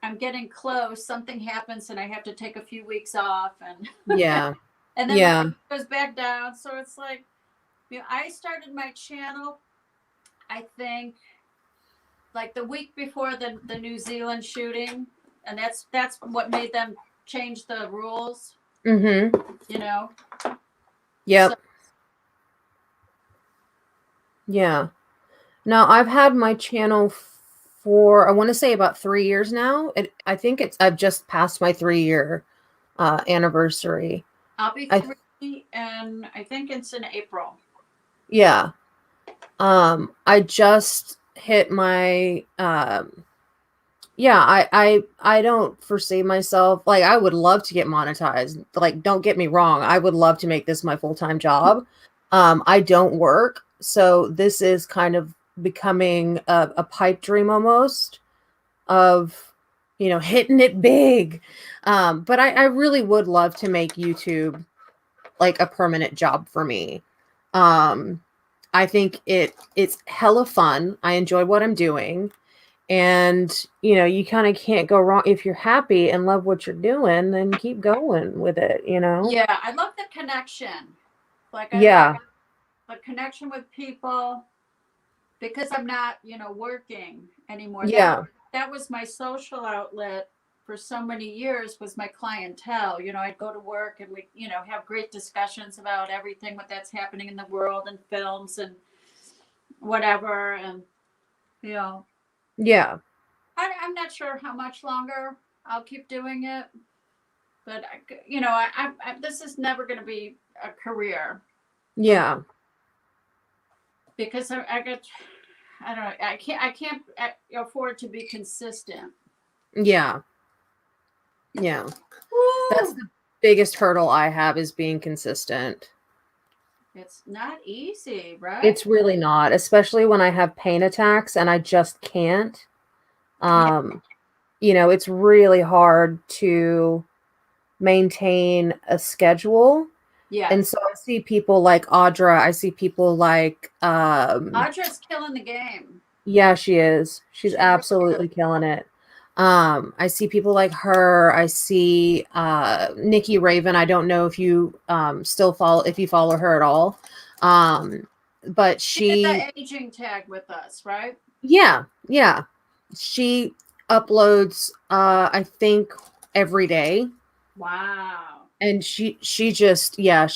I'm getting close, something happens and I have to take a few weeks off, and Yeah. and then Yeah. it goes back down. So it's like, I started my channel, I think, like the week before the New Zealand shooting, and that's what made them change the rules. you know? Yep. So, Yeah. Now I've had my channel for, I want to say about 3 years now. I think I've just passed my 3-year anniversary. I'll be I 3, and I think it's in April. Yeah. I just hit my yeah, I don't foresee myself, like, I would love to get monetized. Like, don't get me wrong, I would love to make this my full-time job. I don't work, so this is kind of becoming a pipe dream almost of, hitting it big. But I really would love to make YouTube like a permanent job for me. Um, I think it's hella fun. I enjoy what I'm doing. And, you kind of can't go wrong. If you're happy and love what you're doing, then keep going with it, Yeah, I love the connection. Like, I love Yeah. the connection with people because I'm not, working anymore. Yeah. That was my social outlet for so many years, was my clientele. I'd go to work and we, have great discussions about everything that's happening in the world and films and whatever. And, Yeah. I'm not sure how much longer I'll keep doing it, but this is never going to be a career Yeah. because I don't know, I can't afford to be consistent. Yeah. Yeah. Woo! That's the biggest hurdle I have, is being consistent. It's not easy, right? It's really not, especially when I have pain attacks and I just can't. It's really hard to maintain a schedule. Yeah. And so I see people like Audra, I see people like Audra's killing the game. yeah, she is. She's She absolutely really killing it. I see people like her. I see Nikki Raven. I don't know if you if you follow her at all. But She did she the aging tag with us, right? Yeah, yeah. She uploads I think every day. Wow. And she just, yeah,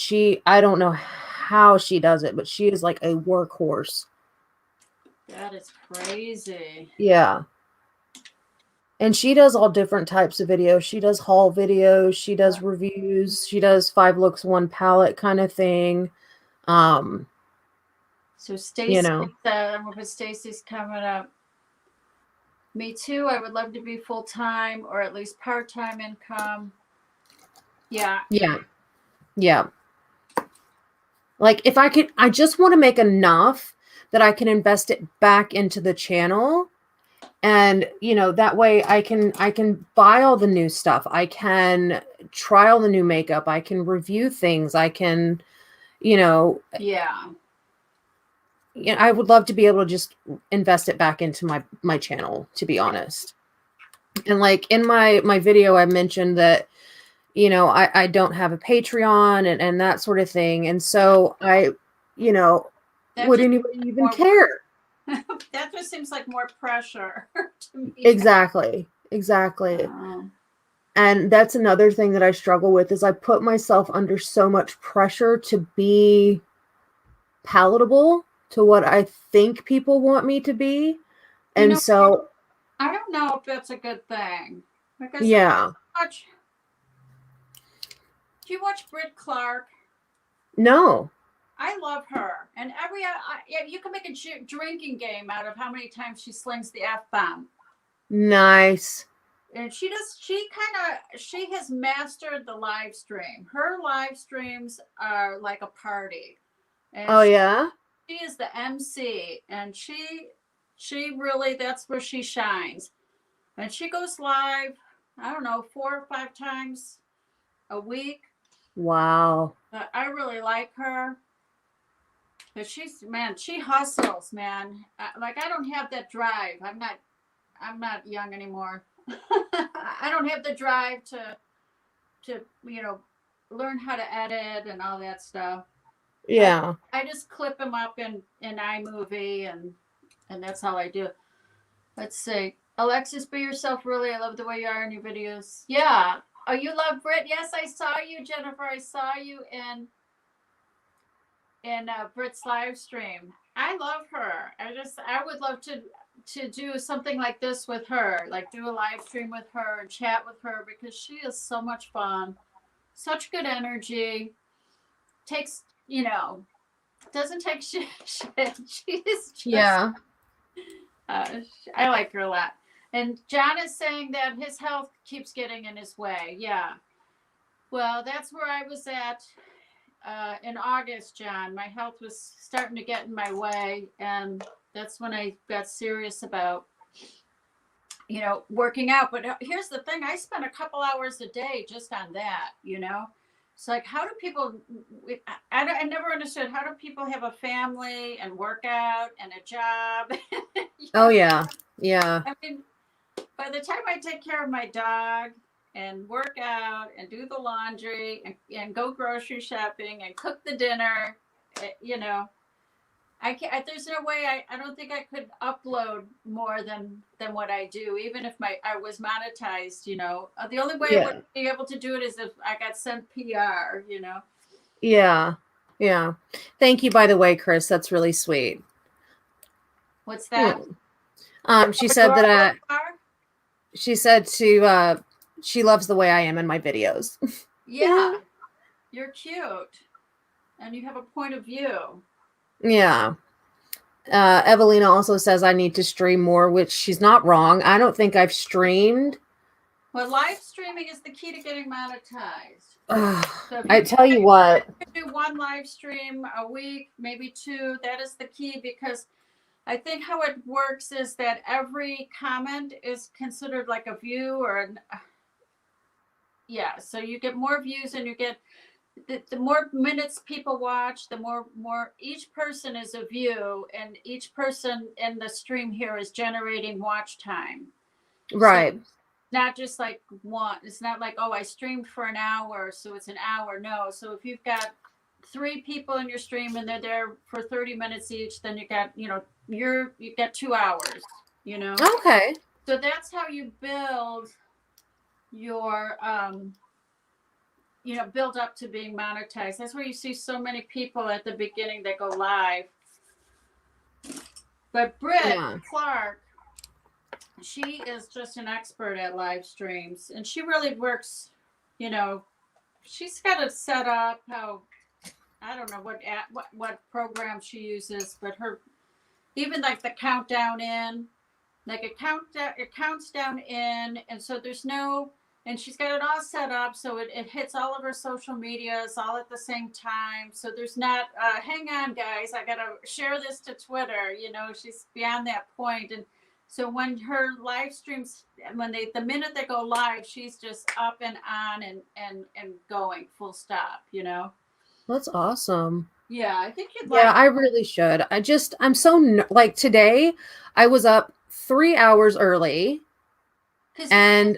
I don't know how she does it, but she is like a workhorse. That is crazy. Yeah. And she does all different types of videos. She does haul videos, she does reviews, she does 5 looks, 1 palette kind of thing. So Stacy know. said, Stacy's coming up. Me too. I would love to be full-time or at least part-time income. Yeah. Yeah. Yeah. Like, if I just want to make enough that I can invest it back into the channel. And, that way I can buy all the new stuff. I can try all the new makeup. I can review things. I can, Yeah. I would love to be able to just invest it back into my channel, to be honest. And like in my video, I mentioned that, I don't have a Patreon and that sort of thing. And so would anybody even care? That just seems like more pressure to me. Exactly. And that's another thing that I struggle with, is I put myself under so much pressure to be palatable to what I think people want me to be. And so I don't know if that's a good thing. Because yeah. Do you watch Britt Clark? No. I love her. And you can make a drinking game out of how many times she slings the F-bomb. Nice. And she has mastered the live stream. Her live streams are like a party. And yeah? She is the MC, and she really, that's where she shines. And she goes live, I don't know, 4 or 5 times a week. Wow. I really like her. But she hustles, man. Like, I don't have that drive. I'm not young anymore. I don't have the drive to learn how to edit and all that stuff. Yeah. I just clip them up in iMovie, and that's how I do it. Let's see. Alexis, be yourself, really. I love the way you are in your videos. Yeah. Oh, you love Brit? Yes, I saw you, Jennifer. I saw you in Brit's live stream. I love her. I would love to do something like this with her, like do a live stream with her and chat with her because she is so much fun, such good energy. Takes, doesn't take shit. She is just, Yeah. I like her a lot. And John is saying that his health keeps getting in his way. Yeah. Well, that's where I was at in August, John. My health was starting to get in my way, and that's when I got serious about, working out. But here's the thing: I spend a couple hours a day just on that. It's like, how do people? I never understood how do people have a family and work out and a job. Oh yeah. Yeah. I mean, by the time I take care of my dog and work out and do the laundry and go grocery shopping and cook the dinner, I can't. There's no way. I don't think I could upload more than what I do, even if I was monetized. The only way I would be able to do it is if I got sent PR. Yeah. Yeah. Thank you, by the way, Chris. That's really sweet. What's that? She said that she said she loves the way I am in my videos. Yeah. You're cute. And you have a point of view. Yeah. Evelina also says I need to stream more, which she's not wrong. I don't think I've streamed. Well, live streaming is the key to getting monetized. So I tell you what. Do one live stream a week, maybe two. That is the key, because I think how it works is that every comment is considered like a view so you get more views and you get the more minutes people watch, the more each person is a view, and each person in the stream here is generating watch time. Right. So not just like one. It's not like, oh, I streamed for an hour, so it's an hour. No. So if you've got 3 people in your stream and they're there for 30 minutes each, then you got, you got 2 hours, Okay. So that's how you build your, build up to being monetized. That's where you see so many people at the beginning that go live. But Britt Clark, she is just an expert at live streams, and she really works, she's got it set up how, I don't know what program she uses, but even like the countdown in, like it counts down in, and so and she's got it all set up so it hits all of her social medias all at the same time. So there's not, hang on guys, I gotta share this to Twitter. She's beyond that point. And so when her live streams, the minute they go live, she's just up and on and going full stop. That's awesome. Yeah, I think you'd like. Yeah, I really should. I'm so like today. I was up 3 hours early, and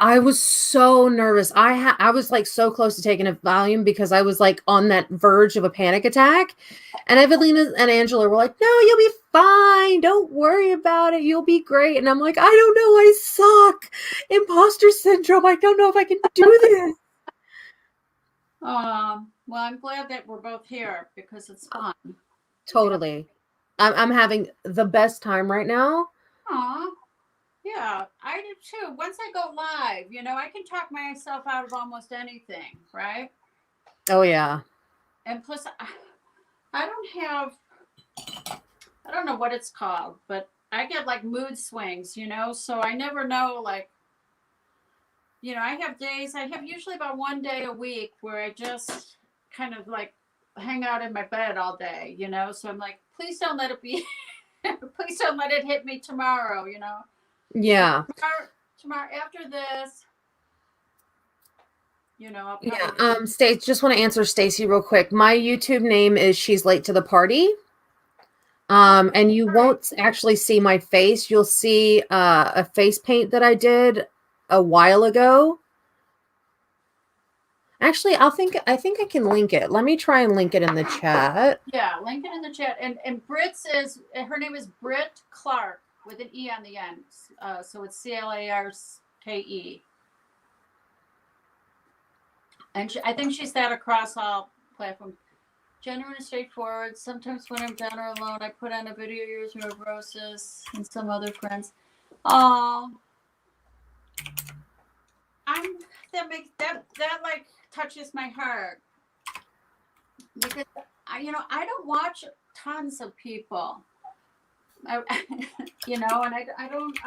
I was so nervous. I was like so close to taking a Valium because I was like on that verge of a panic attack. And Evelina and Angela were like, "No, you'll be fine. Don't worry about it. You'll be great." And I'm like, "I don't know. I suck. Imposter syndrome. I don't know if I can do this." Well, I'm glad that we're both here because it's fun. Totally. I'm having the best time right now. Aw. Yeah, I do too. Once I go live, I can talk myself out of almost anything, right? Oh, yeah. And plus, I don't know what it's called, but I get like mood swings, so I never know, like, I have usually about one day a week where I just kind of like hang out in my bed all day, so I'm like, please don't let it be, please don't let it hit me tomorrow, Yeah. Tomorrow after this, I'll probably... Yeah. Just want to answer Stacy real quick. My YouTube name is She's Late to the Party. And you won't actually see my face. You'll see a face paint that I did a while ago. Actually, I think I can link it. Let me try and link it in the chat. Yeah, link it in the chat. And Britt says her name is Britt Clark with an E on the end. So it's CLARKE. And I think she's that across all platforms. Genuine and straightforward. Sometimes when I'm down or alone, I put on a video of yours or of Rose's and some other friends. Oh, that like touches my heart because I don't watch tons of people. And I don't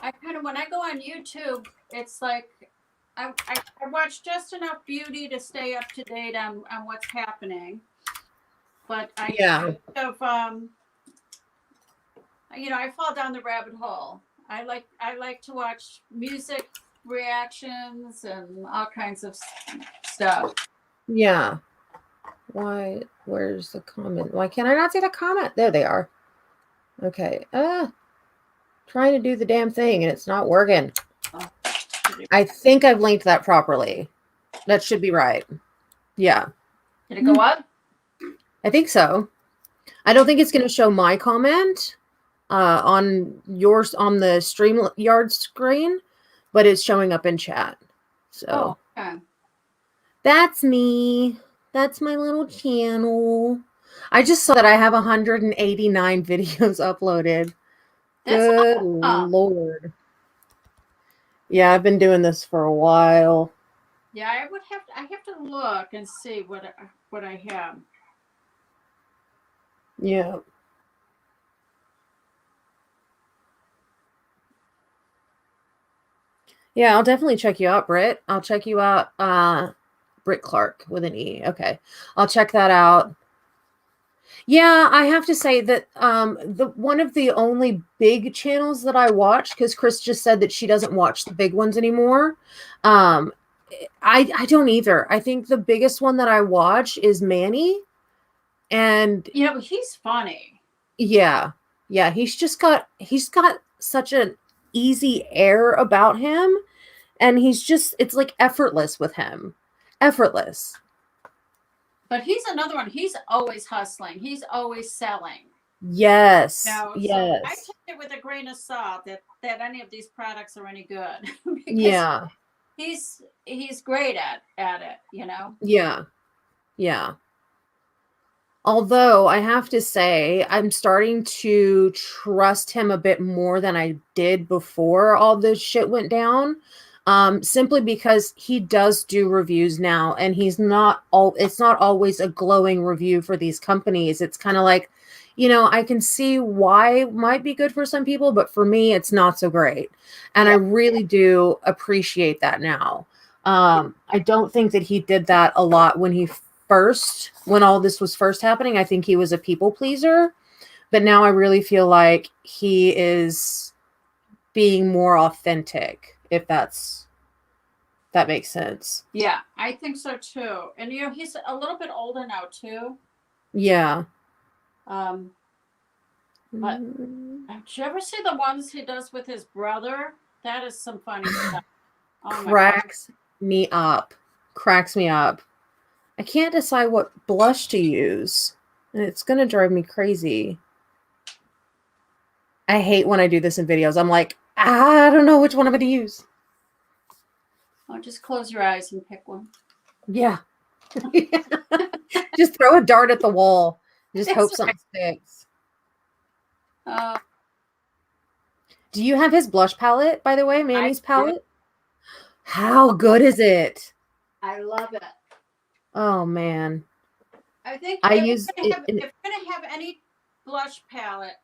I kind of, when I go on YouTube, it's like I watch just enough beauty to stay up to date on what's happening. But I kind of I fall down the rabbit hole. I like to watch music reactions and all kinds of stuff. Yeah. Why? Where's the comment? Why can't I not see the comment? There they are. Okay. Trying to do the damn thing and it's not working. I think I've linked that properly. That should be right. Yeah. Did it go up? I think so. I don't think it's going to show my comment on yours on the StreamYard screen, but it's showing up in chat. So okay. That's me. That's my little channel. I just saw that I have 189 videos uploaded. Good Lord. Yeah, I've been doing this for a while. Yeah, I have to look and see what I have. Yeah. Yeah, I'll definitely check you out, Britt. I'll check you out. Britt Clark with an E. Okay. I'll check that out. Yeah, I have to say that the one of the only big channels that I watch, because Chris just said that she doesn't watch the big ones anymore. I don't either. I think the biggest one that I watch is Manny. And he's funny. Yeah. Yeah, he's got such an easy air about him. And it's like effortless with him. Effortless. But he's another one. He's always hustling. He's always selling. Yes. Yes. So I take it with a grain of salt that any of these products are any good. Yeah. He's great at it, Yeah. Yeah. Although I have to say, I'm starting to trust him a bit more than I did before all this shit went down. Simply because he does do reviews now, and it's not always a glowing review for these companies. It's kind of like, I can see why it might be good for some people, but for me, it's not so great. And I really do appreciate that now. I don't think that he did that a lot when all this was first happening. I think he was a people pleaser, but now I really feel like he is being more authentic, if that makes sense. Yeah, I think so too. And he's a little bit older now too. Yeah. But did you ever see the ones he does with his brother? That is some funny stuff. Cracks me up. I can't decide what blush to use, and it's going to drive me crazy. I hate when I do this in videos. I'm like, I don't know which one I'm going to use. Oh, just close your eyes and pick one. Yeah. Just throw a dart at the wall. Just hope something sticks. Do you have his blush palette, by the way? Manny's palette? How good is it? I love it. Oh, man. I think if you're going to have any blush palette,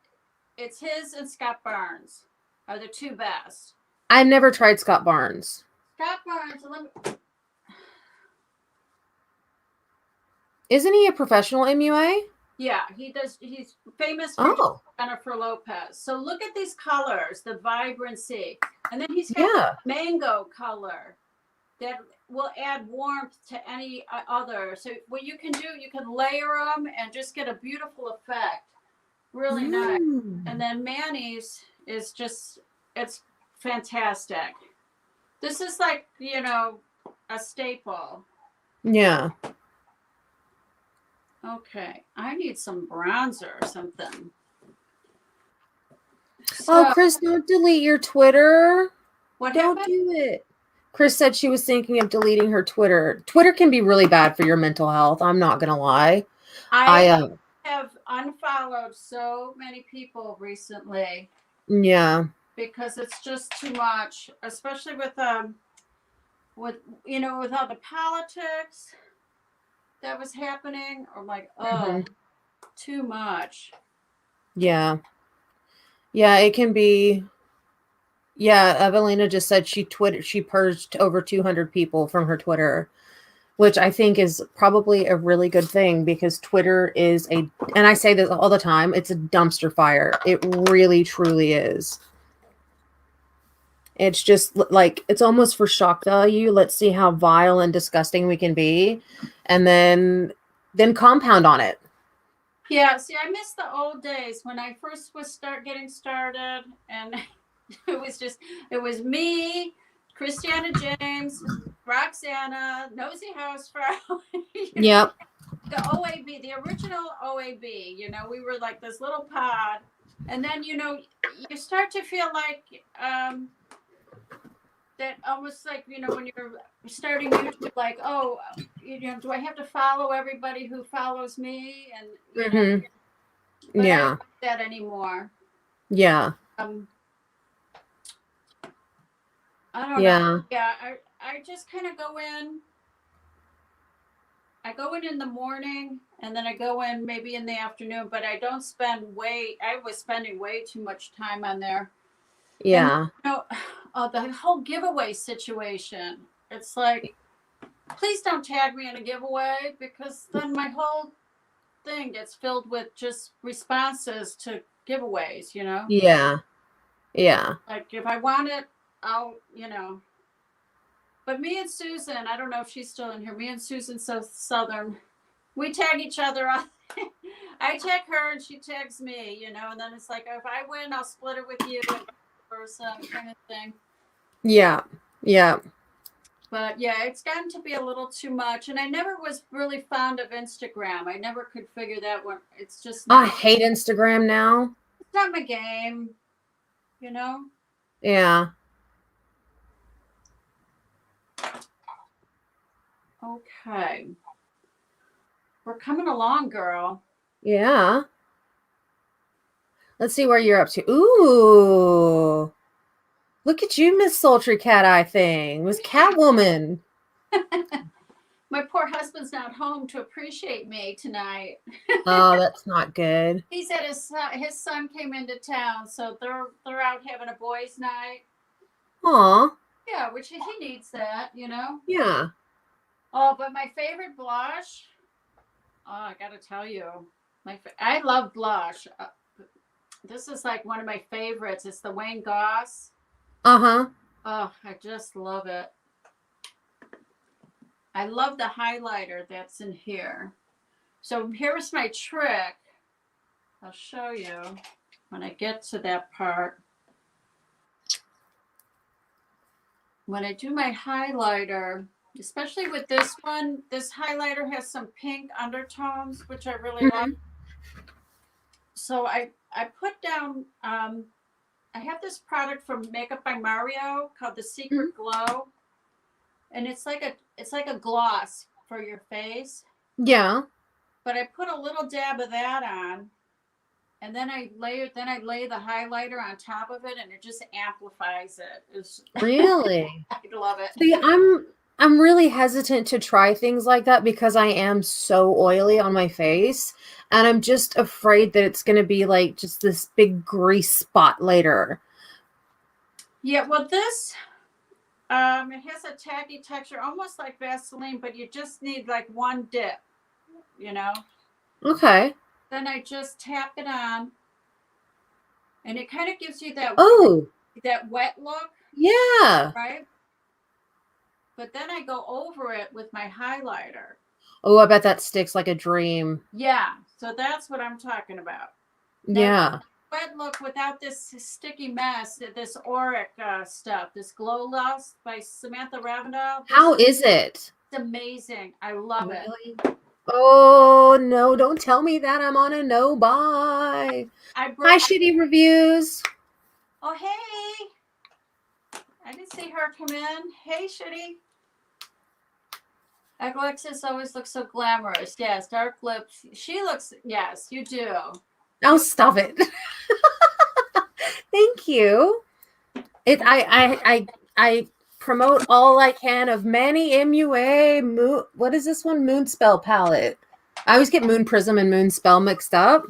it's his and Scott Barnes are the two best. I never tried Scott Barnes. Scott Barnes, isn't he a professional MUA? Yeah, he does. He's famous for Jennifer Lopez. So look at these colors, the vibrancy. And then he's got the mango color that will add warmth to any other. So what you can layer them and just get a beautiful effect. Really nice. And then Manny's is just, it's fantastic. This is like, a staple. Yeah. Okay. I need some bronzer or something. So, Chris, don't delete your Twitter. What don't happened? do it. Chris said she was thinking of deleting her Twitter. Twitter can be really bad for your mental health. I'm not gonna lie. I have unfollowed so many people recently. Yeah. Because it's just too much, especially with with all the politics that was happening. I'm like, oh, too much. Yeah. Yeah, it can be. Yeah, Evelina just said she purged over 200 people from her Twitter, which I think is probably a really good thing because Twitter is and I say this all the time, it's a dumpster fire. It really, truly is. It's just like, it's almost for shock value. Let's see how vile and disgusting we can be, and then compound on it. Yeah, see, I miss the old days when I first was getting started, and it was me, Christiana James, Roxana, Nosy Housefrau. Yep. The OAB, the original OAB. We were like this little pod, and then you start to feel like that almost like when you're starting YouTube, like, oh, do I have to follow everybody who follows me? And but I don't like that anymore. Yeah. I don't know. Yeah, I just kind of go in. I go in the morning, and then I go in maybe in the afternoon, but I don't I was spending way too much time on there. Yeah. And, the whole giveaway situation. It's like, please don't tag me in a giveaway, because then my whole thing gets filled with just responses to giveaways, Yeah. Yeah. Like, if I want it, I'll, But me and Susan, I don't know if she's still in here. Me and Susan Southern, we tag each other on. I tag her and she tags me, and then it's like, if I win, I'll split it with you, or some kind of thing. Yeah. Yeah. But yeah, it's gotten to be a little too much. And I never was really fond of Instagram. I never could figure that one. It's just I hate Instagram now. It's not my game, Yeah. Okay. We're coming along, girl. Yeah. Let's see where you're up to. Ooh. Look at you, Miss Sultry Cat Eye Thing. Miss Catwoman. My poor husband's not home to appreciate me tonight. Oh, that's not good. He said his son came into town, so they're out having a boys' night. Aw. Yeah, which he needs that, Yeah. Oh, but my favorite blush. Oh, I gotta tell you, I love blush. This is like one of my favorites. It's the Wayne Goss. Uh-huh. Oh, I just love it. I love the highlighter that's in here. So here's my trick. I'll show you when I get to that part. When I do my highlighter, especially with this one, this highlighter has some pink undertones, which I really like. So I put down, I have this product from Makeup by Mario called the Secret Glow. And it's like a gloss for your face. Yeah. But I put a little dab of that on, and then I lay the highlighter on top of it, and it just amplifies it. Really? I love it. See, I'm really hesitant to try things like that because I am so oily on my face, and I'm just afraid that it's going to be like just this big grease spot later. Yeah, well, this it has a tacky texture, almost like Vaseline, but you just need like one dip, Okay. Then I just tap it on, and it kind of gives you that wet look. Yeah. Right? But then I go over it with my highlighter. Oh, I bet that sticks like a dream. Yeah. So that's what I'm talking about. Yeah. Wet look without this sticky mess, this auric stuff, this Glow Lust by Samantha Ravindale. How is it? It's amazing. I love it. Oh, no, don't tell me that. I'm on a no buy. Hi, shitty reviews. Oh, hey. I didn't see her come in. Hey, Shitty. Alexis always looks so glamorous. Yes, dark lips. She looks, yes, you do. Oh, stop it. Thank you. I promote all I can of Manny MUA moon. What is this one? Moon Spell palette. I always get Moon Prism and Moon Spell mixed up.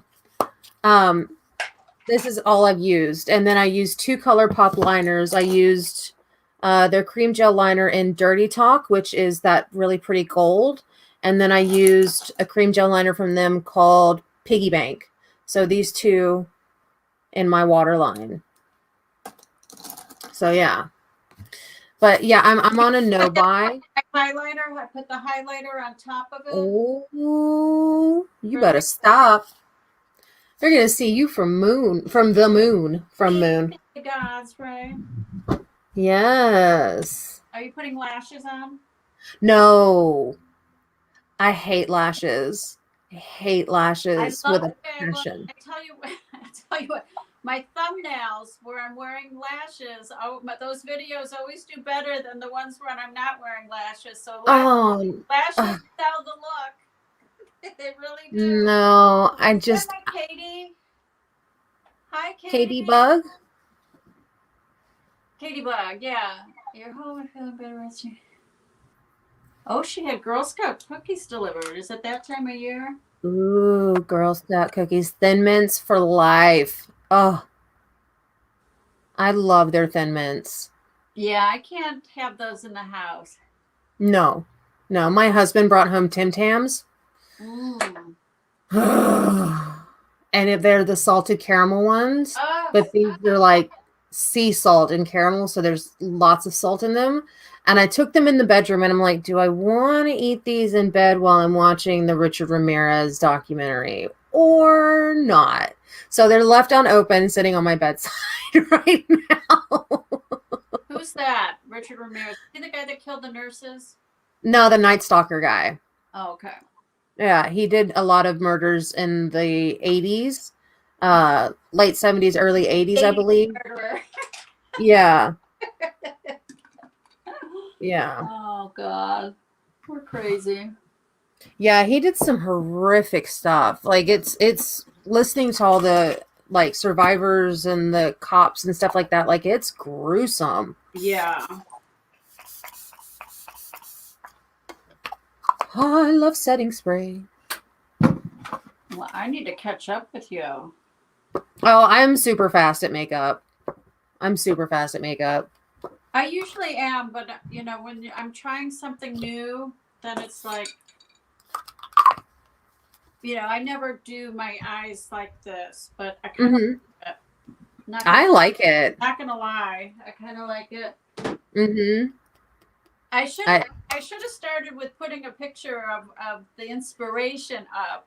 This is all I've used, and then I used 2 ColourPop liners. I used their cream gel liner in Dirty Talk, which is that really pretty gold, and then I used a cream gel liner from them called Piggy Bank. So these 2 in my waterline. So yeah. But yeah, I'm on a no buy. Highlighter. I put the highlighter on top of it. Oh, you better stop. They're gonna see you from Moon. Gods, right? Yes. Are you putting lashes on? No. I hate lashes. I hate lashes with a passion. I tell you what, my thumbnails where I'm wearing lashes, those videos always do better than the ones when I'm not wearing lashes. So lashes sell the look. They really do. No, I just. Katie. Hi, Katie. Katie Bug. Katie Bug, yeah. You're home and feeling better. Oh, she had Girl Scout cookies delivered. Is it that time of year? Ooh, Girl Scout cookies. Thin Mints for life. Oh, I love their Thin Mints. Yeah, I can't have those in the house. No. My husband brought home Tim Tams. And if they're the salted caramel ones, but these are like sea salt and caramel, so there's lots of salt in them. And I took them in the bedroom, and I'm like, do I want to eat these in bed while I'm watching the Richard Ramirez documentary or not? So they're left unopened, sitting on my bedside right now. Who's that? Richard Ramirez? Is he the guy that killed the nurses? No, the Night Stalker guy. Oh, okay. Yeah, he did a lot of murders in the 80s, late 70s, early 80s, I believe. Yeah. Yeah. Oh, God. We're crazy. Yeah, he did some horrific stuff. Like, it's listening to all the, like, survivors and the cops and stuff like that. Like, it's gruesome. Yeah. Oh, I love setting spray. Well, I need to catch up with you. Oh, I'm super fast at makeup. I usually am, but, you know, when I'm trying something new, then it's like, you know, I never do my eyes like this, but I kind of I like it. Not gonna lie, I kind of like it. I should have started with putting a picture of the inspiration up,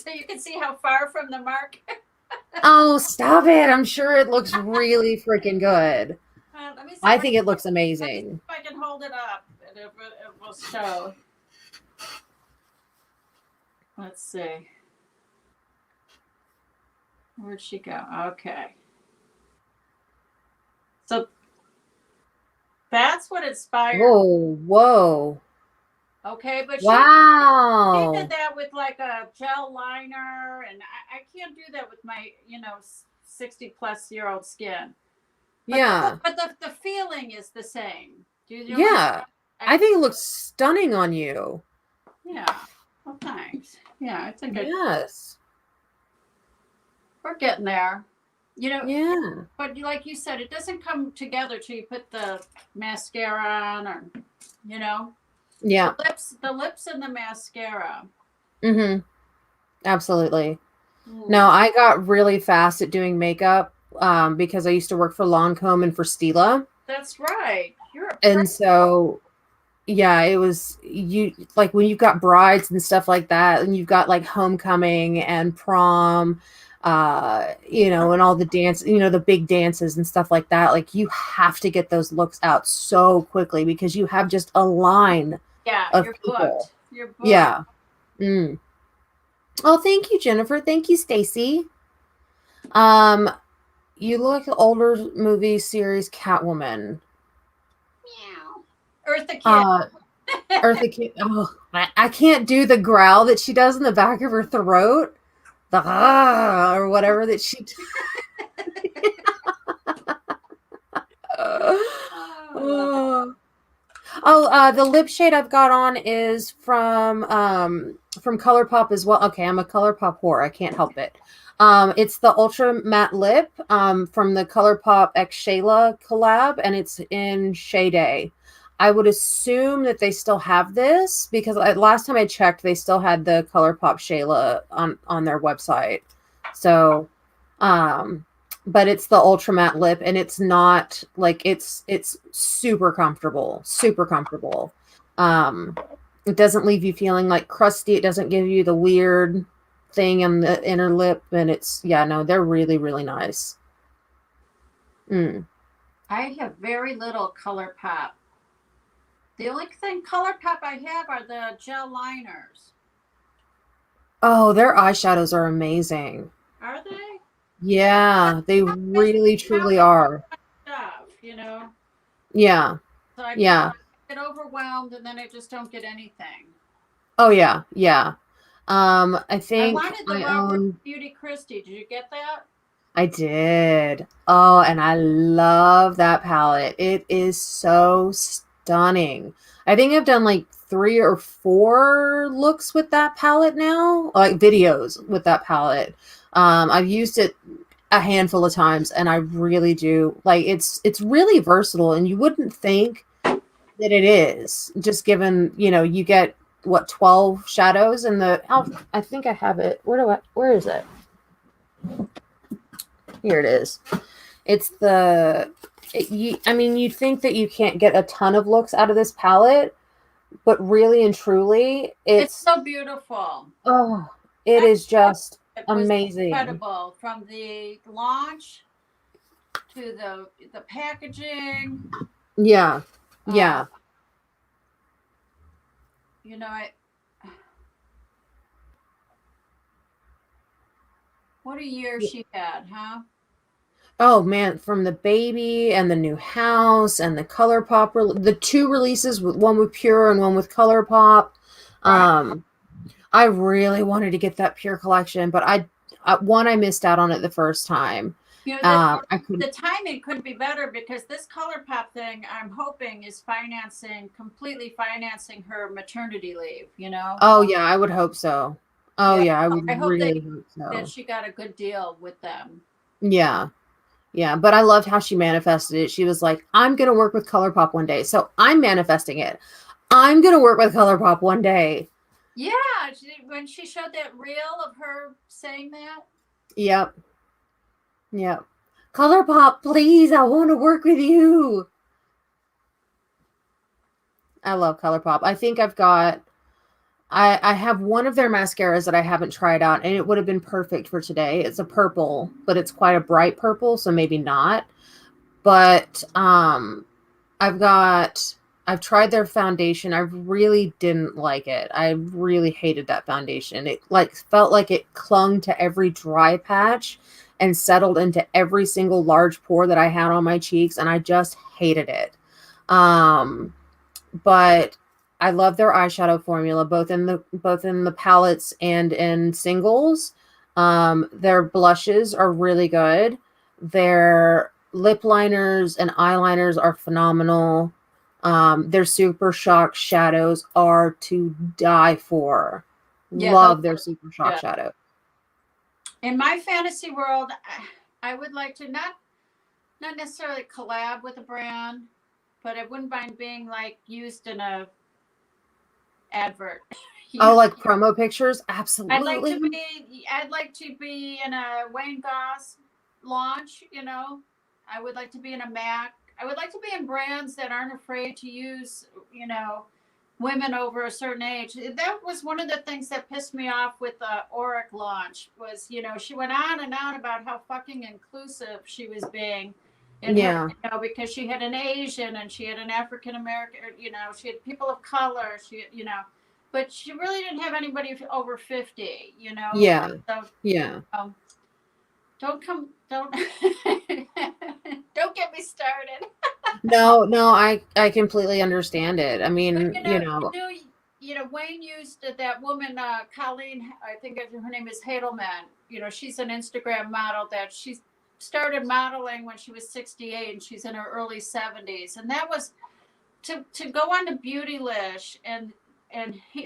so you can see how far from the mark. Oh, stop it! I'm sure it looks really freaking good. Let me see. I think it looks amazing. If I can hold it up, it will show. Let's see. Where'd she go? Okay. So that's what inspired. Whoa. Okay, but wow. She did that with like a gel liner, and I can't do that with my, 60-plus-year-old skin. But the feeling is the same. Yeah. I think it looks stunning on you. Yeah. Well, thanks. Yeah, I think yes. We're getting there. Yeah. But like you said, it doesn't come together till you put the mascara on, or, Yeah. The lips and the mascara. Absolutely. No, I got really fast at doing makeup because I used to work for Lancome and for Stila. That's right. And so, yeah, it was like when you've got brides and stuff like that, and you've got like homecoming and prom, and all the dance, the big dances and stuff like that. Like, you have to get those looks out so quickly because you have just a line of people. Booked. You're booked. Yeah. Oh, thank you, Jennifer. Thank you, Stacy. You look like the older movie series Catwoman. Eartha Kitt. Eartha Kitt. Oh, I can't do the growl that she does in the back of her throat. The or whatever that she oh. The lip shade I've got on is from ColourPop as well. Okay, I'm a ColourPop whore. I can't help it. It's the Ultra Matte Lip from the ColourPop X Shayla collab, and it's in Shade. I would assume that they still have this because last time I checked, they still had the ColourPop Shayla on their website. So, but it's the ultra matte lip, and it's not like it's super comfortable. It doesn't leave you feeling like crusty. It doesn't give you the weird thing in the inner lip, and they're really, really nice. I have very little ColourPop. The only thing ColourPop I have are the gel liners. Oh, their eyeshadows are amazing. Are they? Yeah, they really, truly are. Stuff, you know? Yeah. So I get overwhelmed and then I just don't get anything. Oh, yeah. Yeah. I think I wanted the Robert Beauty Christie. Did you get that? I did. Oh, and I love that palette. It is so stunning. I think I've done like 3 or 4 looks with that palette now, like videos with that palette. I've used it a handful of times, and I really do like it's really versatile, and you wouldn't think that it is, just given, you get what, 12 shadows in the I think I have it. Where is it? Here it is. It's you'd think that you can't get a ton of looks out of this palette, but really and truly, it's so beautiful. Oh, it is just amazing. Incredible, from the launch to the packaging. Yeah. What a year she had, huh? Oh man, from the baby and the new house and the ColourPop, the 2 releases, one with Pure and one with ColourPop. Right. I really wanted to get that Pure collection, but I missed out on it the first time. The timing couldn't be better, because this ColourPop thing, I'm hoping, is completely financing her maternity leave, Oh yeah, I would hope so. Oh yeah, I would really hope so. That she got a good deal with them. Yeah. Yeah, but I loved how she manifested it. She was like, I'm going to work with ColourPop one day. So I'm manifesting it. I'm going to work with ColourPop one day. Yeah, when she showed that reel of her saying that. Yep. ColourPop, please, I want to work with you. I love ColourPop. I think I have one of their mascaras that I haven't tried out, and it would have been perfect for today. It's a purple, but it's quite a bright purple, so maybe not. But I've tried their foundation. I really didn't like it. I really hated that foundation. It felt like it clung to every dry patch and settled into every single large pore that I had on my cheeks, and I just hated it. But I love their eyeshadow formula, both in the palettes and in singles. Their blushes are really good. Their lip liners and eyeliners are phenomenal. Their Super Shock shadows are to die for. Yeah, love their Super Shock shadow. In my fantasy world, I would like to not necessarily collab with a brand, but I wouldn't mind being used in a advert. Like promo pictures? Absolutely. I'd like to be in a Wayne Goss launch, I would like to be in a MAC. I would like to be in brands that aren't afraid to use, women over a certain age. That was one of the things that pissed me off with the Auric launch was, she went on and on about how fucking inclusive she was being. Her, because she had an Asian and she had an African American, she had people of color, but she really didn't have anybody over 50, Yeah. So, yeah. Don't don't get me started. No, I completely understand it. I But mean, Wayne used that woman, Colleen. I think her name is Hadelman. She's an Instagram model that she started modeling when she was 68, and she's in her early 70s. And that was to go on to Beautylish and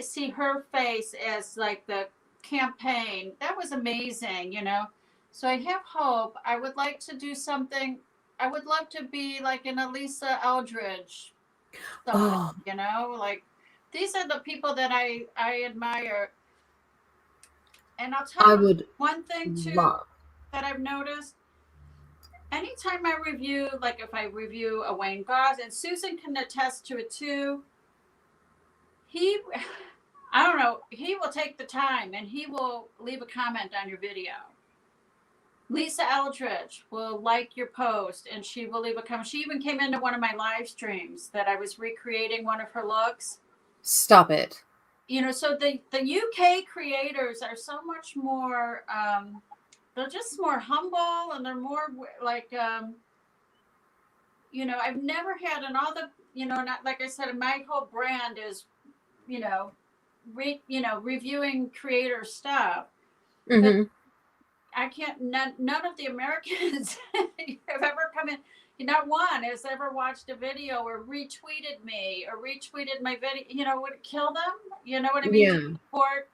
see her face as like the campaign. That was amazing. So I have hope. I would like to do something. I would love to be like an Elisa Eldridge something, oh, like these are the people that I admire. And I'll tell I you would one thing too love. that I've noticed. Anytime I review, like if I review a Wayne Goss, and Susan can attest to it too, he, I don't know, he will take the time and he will leave a comment on your video. Lisa Eldridge will like your post and she will leave a comment. She even came into one of my live streams that I was recreating one of her looks. Stop it. So the UK creators are so much more, they're just more humble, and they're more like, I've never had, and all the, not like I said, my whole brand is, reviewing creator stuff. But Mm-hmm. I can't, none of the Americans have ever come in. Not one has ever watched a video or retweeted me or retweeted my video. Would it kill them? You know what I mean? Yeah. To support,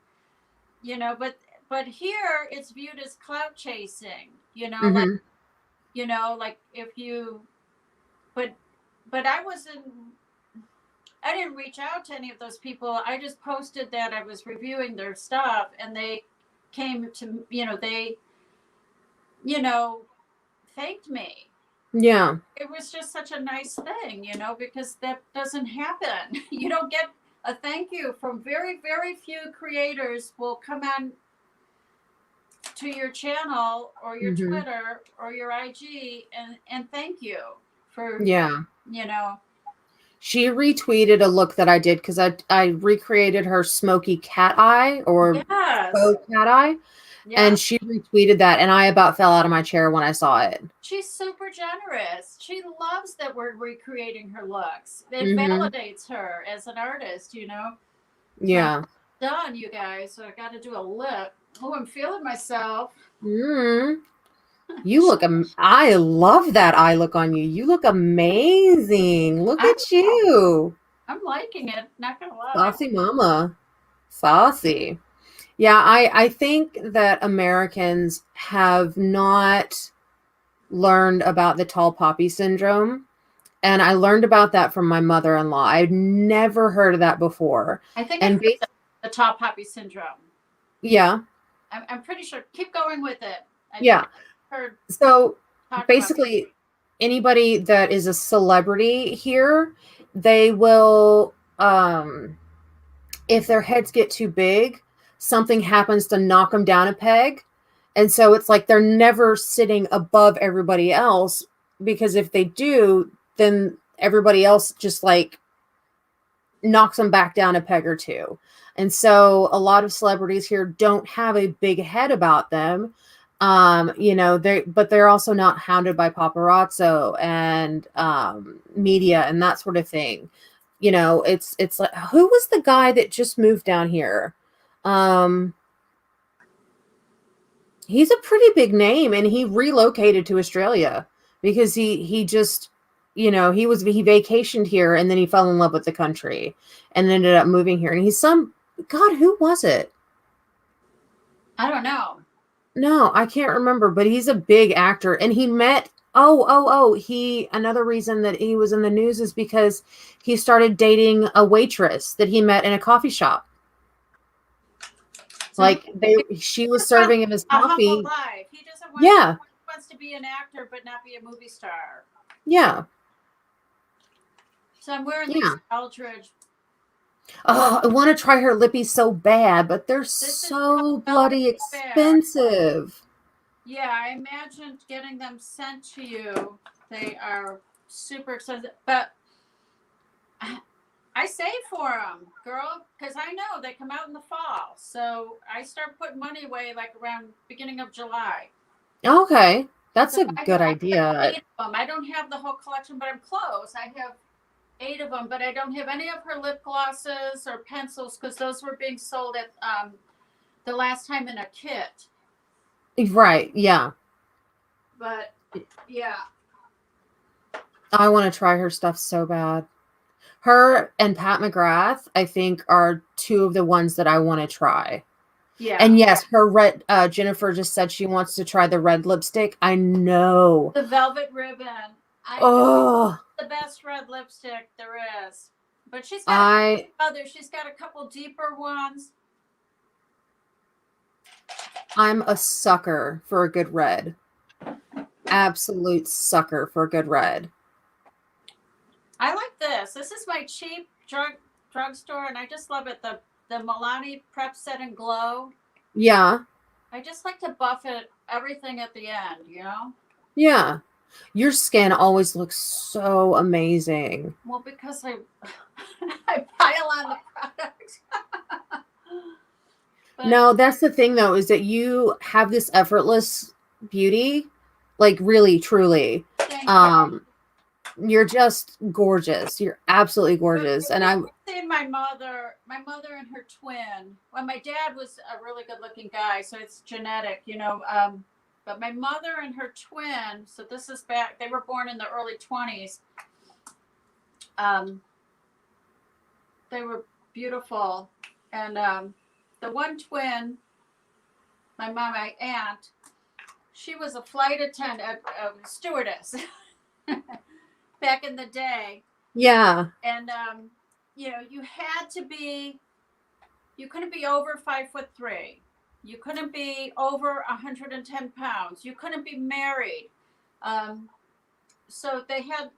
but here it's viewed as clout chasing. Mm-hmm. Like if you, but I wasn't. I didn't reach out to any of those people. I just posted that I was reviewing their stuff, and they came to, you know, thanked me. Yeah. It was just such a nice thing, because that doesn't happen. You don't get a thank you from very, very few creators will come on to your channel or your Mm-hmm. Twitter or your IG and thank you for, Yeah. you know, She retweeted a look that I did because I recreated her smoky cat eye or yes. faux cat eye, Yeah. and she retweeted that, and I about fell out of my chair when I saw it. She's super generous. She loves that we're recreating her looks. It Mm-hmm. validates her as an artist. So I'm Yeah. done, you guys. So I got to do a lip. Oh, I'm feeling myself. Mm. You look. I love that eye look on you. You look amazing. Look I'm, at you, I'm liking it. Not gonna lie. saucy mama, saucy. Yeah, I think that Americans have not learned about the tall poppy syndrome. And I learned about that from my mother-in-law. I'd never heard of that before. I think I've And heard the top poppy syndrome. yeah, I'm pretty sure. Keep going with it. I think yeah. I've heard So talk about. basically, anybody that is a celebrity here, they will, if their heads get too big, something happens to knock them down a peg. And so it's like they're never sitting above everybody else, because if they do, then everybody else just like knocks them back down a peg or two. And so a lot of celebrities here don't have a big head about them. They're also not hounded by paparazzo and media and that sort of thing. It's like, who was the guy that just moved down here? He's a pretty big name, and he relocated to Australia because he just, he vacationed here, and then he fell in love with the country and ended up moving here. And he's some God, who was it? I don't know. No, I can't remember, but he's a big actor, and he met. Oh, he another reason that he was in the news is because he started dating a waitress that he met in a coffee shop. So She was serving him his a humble coffee. life. He doesn't want. Yeah, He wants to be an actor, but not be a movie star. yeah, So I'm wearing yeah. Lisa Eldridge. Oh, I want to try her lippies so bad, but they're This is so bloody really fair. expensive. Yeah, I imagined getting them sent to you. They are super expensive, but I save for them, girl, because I know they come out in the fall. So I start putting money away like around beginning of July. Okay, That's So a good I have idea. 8 of them. I don't have the whole collection, but I'm close. I have 8 of them, but I don't have any of her lip glosses or pencils because those were being sold at the last time in a kit. Right. Yeah. But yeah. I want to try her stuff so bad. Her and Pat McGrath, I think, are two of the ones that I want to try. Yeah. And yes, her red, Jennifer just said she wants to try the red lipstick. I know. The velvet ribbon. Oh, The best red lipstick there is. But she's got she's got a couple deeper ones. I'm a sucker for a good red. Absolute sucker for a good red. I like this. This is my cheap drugstore, and I just love it. The Milani Prep Set and Glow. Yeah. I just like to buff it everything at the end, you know? Yeah. Your skin always looks so amazing. Well, because I pile on the products. No, that's the thing though, is that you have this effortless beauty, like really, truly. You're just gorgeous. You're absolutely gorgeous. And I'm seeing my mother and her twin. Well, my dad was a really good looking guy, so it's genetic, you know. But my mother and her twin, so this is back, they were born in the early 20s. They were beautiful. And the one twin, my mom, my aunt, she was a flight attendant, stewardess back in the day. Yeah. And, you know, you couldn't be over 5'3". You couldn't be over 110 pounds. You couldn't be married. So they had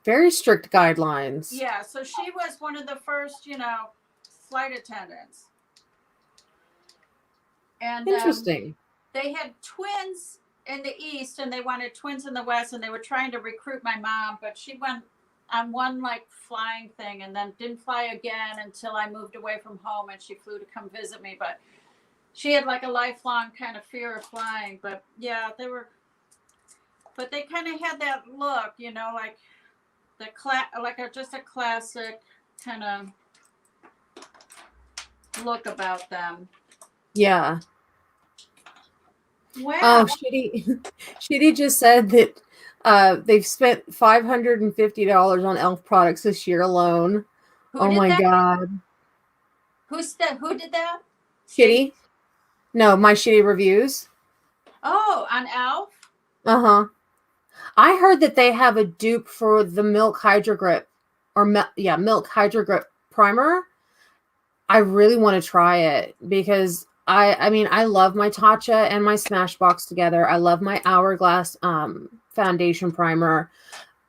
very strict guidelines. Yeah, so she was one of the first, you know, flight attendants. And interesting. They had twins in the East and they wanted twins in the West, and they were trying to recruit my mom, but she went on one like flying thing and then didn't fly again until I moved away from home, and she flew to come visit me. But she had like a lifelong kind of fear of flying. But yeah, they kind of had that look, you know, like just a classic kind of look about them. Yeah. Wow. Oh, Shitty just said that they've spent $550 on elf products this year alone. Oh my God. Who did that? Shitty? No, my Shitty reviews. Oh, on elf? Uh-huh. I heard that they have a dupe for the Milk Hydro Grip, Milk Hydro Grip primer. I really want to try it because I mean, I love my Tatcha and my Smashbox together. I love my Hourglass foundation primer,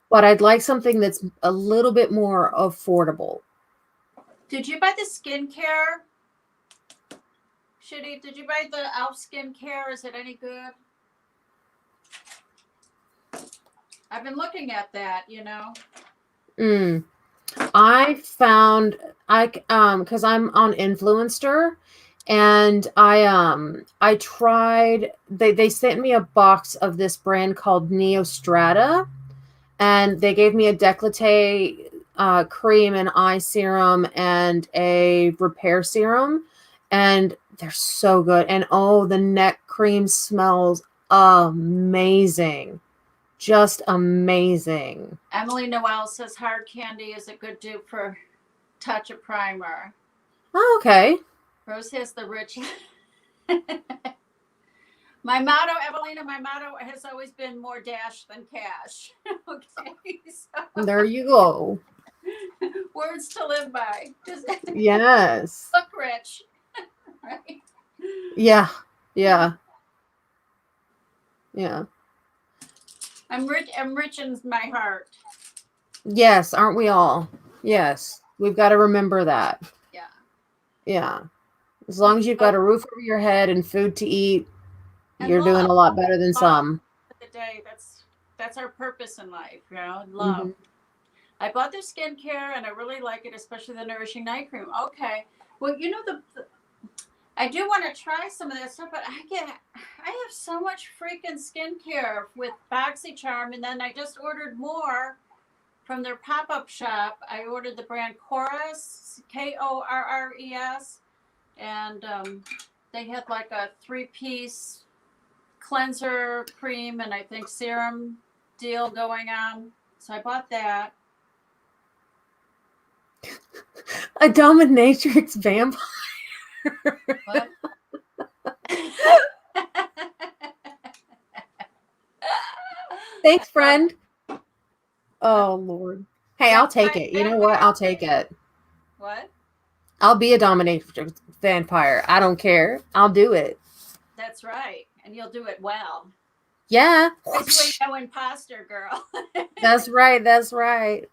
but I'd like something that's a little bit more affordable. Did you buy the skincare? Shitty, did you buy the elf skincare? Is it any good? I've been looking at that, you know. I found because I'm on Influencer, and I tried. They sent me a box of this brand called Neostrata, and they gave me a décolleté cream, and eye serum, and a repair serum, and they're so good. And oh, the neck cream smells amazing. Just amazing. Emily Noel says hard candy is a good dupe for Tatcha primer. Oh, okay. Rose has the rich. My motto, Evelina, has always been more dash than cash. Okay. So. There you go. Words to live by. Yes. Look rich. Right? Yeah. Yeah. Yeah. I'm rich in my heart. Yes, aren't we all? Yes. We've got to remember that. Yeah. Yeah. As long as you've got a roof over your head and food to eat, you're doing a lot better than some. The day, that's our purpose in life, you know, love. Mm-hmm. I bought their skincare and I really like it, especially the Nourishing Night Cream. Okay. Well, you know, I do want to try some of that stuff, but I have so much freaking skincare with BoxyCharm, and then I just ordered more from their pop-up shop. I ordered the brand Chorus, Korres, and they had like a 3-piece cleanser cream and I think serum deal going on. So I bought that. A dominatrix vampire. What? Thanks, friend. Oh, Lord. Hey, I'll take it. You know what? I'll take it. What? I'll be a dominatrix vampire. I don't care. I'll do it. That's right. And you'll do it well. Yeah. That's what you imposter, girl. That's right. That's right.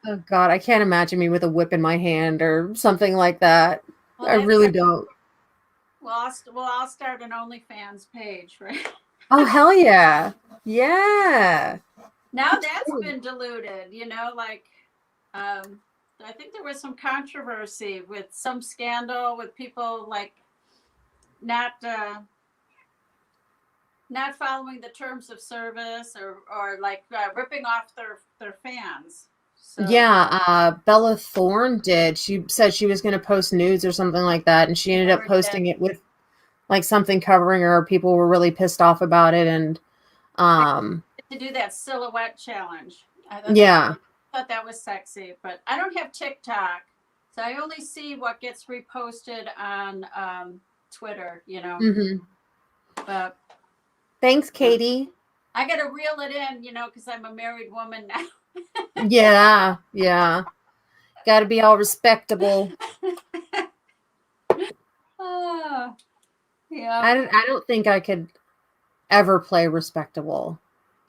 Oh, God. I can't imagine me with a whip in my hand or something like that. Well, I really don't. Well, I'll start an OnlyFans page, right? Oh, hell yeah. Yeah. Now that's been diluted, like I think there was some controversy with some scandal with people like not following the terms of service or like ripping off their fans. So. Yeah, Bella Thorne did. She said she was going to post nudes or something like that, and she ended up posting it with like something covering her. People were really pissed off about it, and to do that silhouette challenge. I thought that was sexy, but I don't have TikTok, so I only see what gets reposted on Twitter. Mm-hmm. But thanks, Katie. I got to reel it in, because I'm a married woman now. Yeah. Got to be all respectable. Yeah. I don't think I could ever play respectable,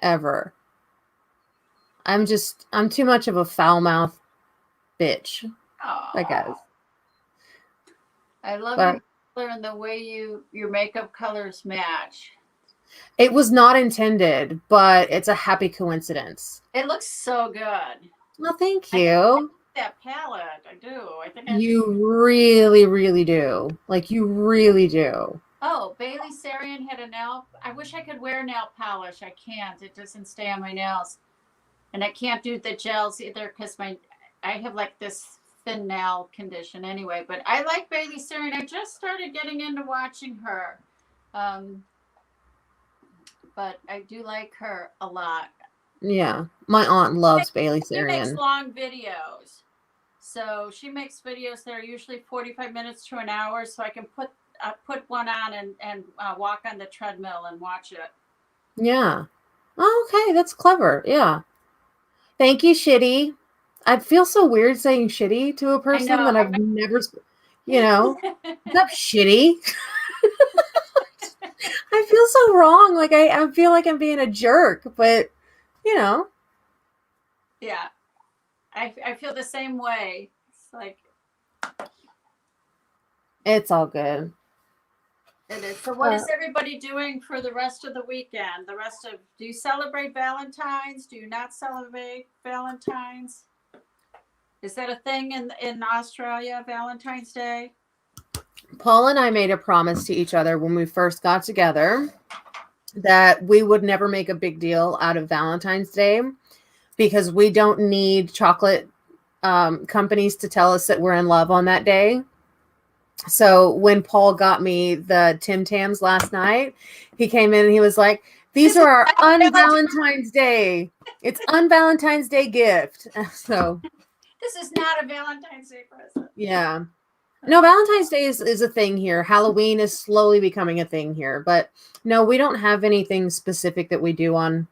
ever. I'm too much of a foul mouth bitch. Aww. I guess. I love your color and the way your makeup colors match. It was not intended, but it's a happy coincidence. It looks so good. Well, thank you. That palette, I do. I think you really, really do. Like, you really do. Oh, Bailey Sarian had a nail. I wish I could wear nail polish. I can't. It doesn't stay on my nails. And I can't do the gels either because I have like this thin nail condition anyway. But I like Bailey Sarian. I just started getting into watching her. But I do like her a lot. Yeah. My aunt loves Bailey Sarian. She makes long videos. So she makes videos that are usually 45 minutes to an hour. So I can put one on and walk on the treadmill and watch it. Yeah. Oh, okay. That's clever. Yeah. Thank you, Shitty. I feel so weird saying shitty to a person that I've never, what's up, Shitty? I feel so wrong. Like, I feel like I'm being a jerk, but, Yeah. I feel the same way. It's like. It's all good. It is. So what is everybody doing for the rest of the weekend? Do you celebrate Valentine's? Do you not celebrate Valentine's? Is that a thing in Australia, Valentine's Day? Paul and I made a promise to each other when we first got together that we would never make a big deal out of Valentine's Day because we don't need chocolate companies to tell us that we're in love on that day. So when Paul got me the Tim Tams last night, he came in and he was like, these are our un-Valentine's Day. It's un-Valentine's Day gift. So this is not a Valentine's Day present. Yeah. No, Valentine's Day is a thing here. Halloween is slowly becoming a thing here. But no, we don't have anything specific that we do on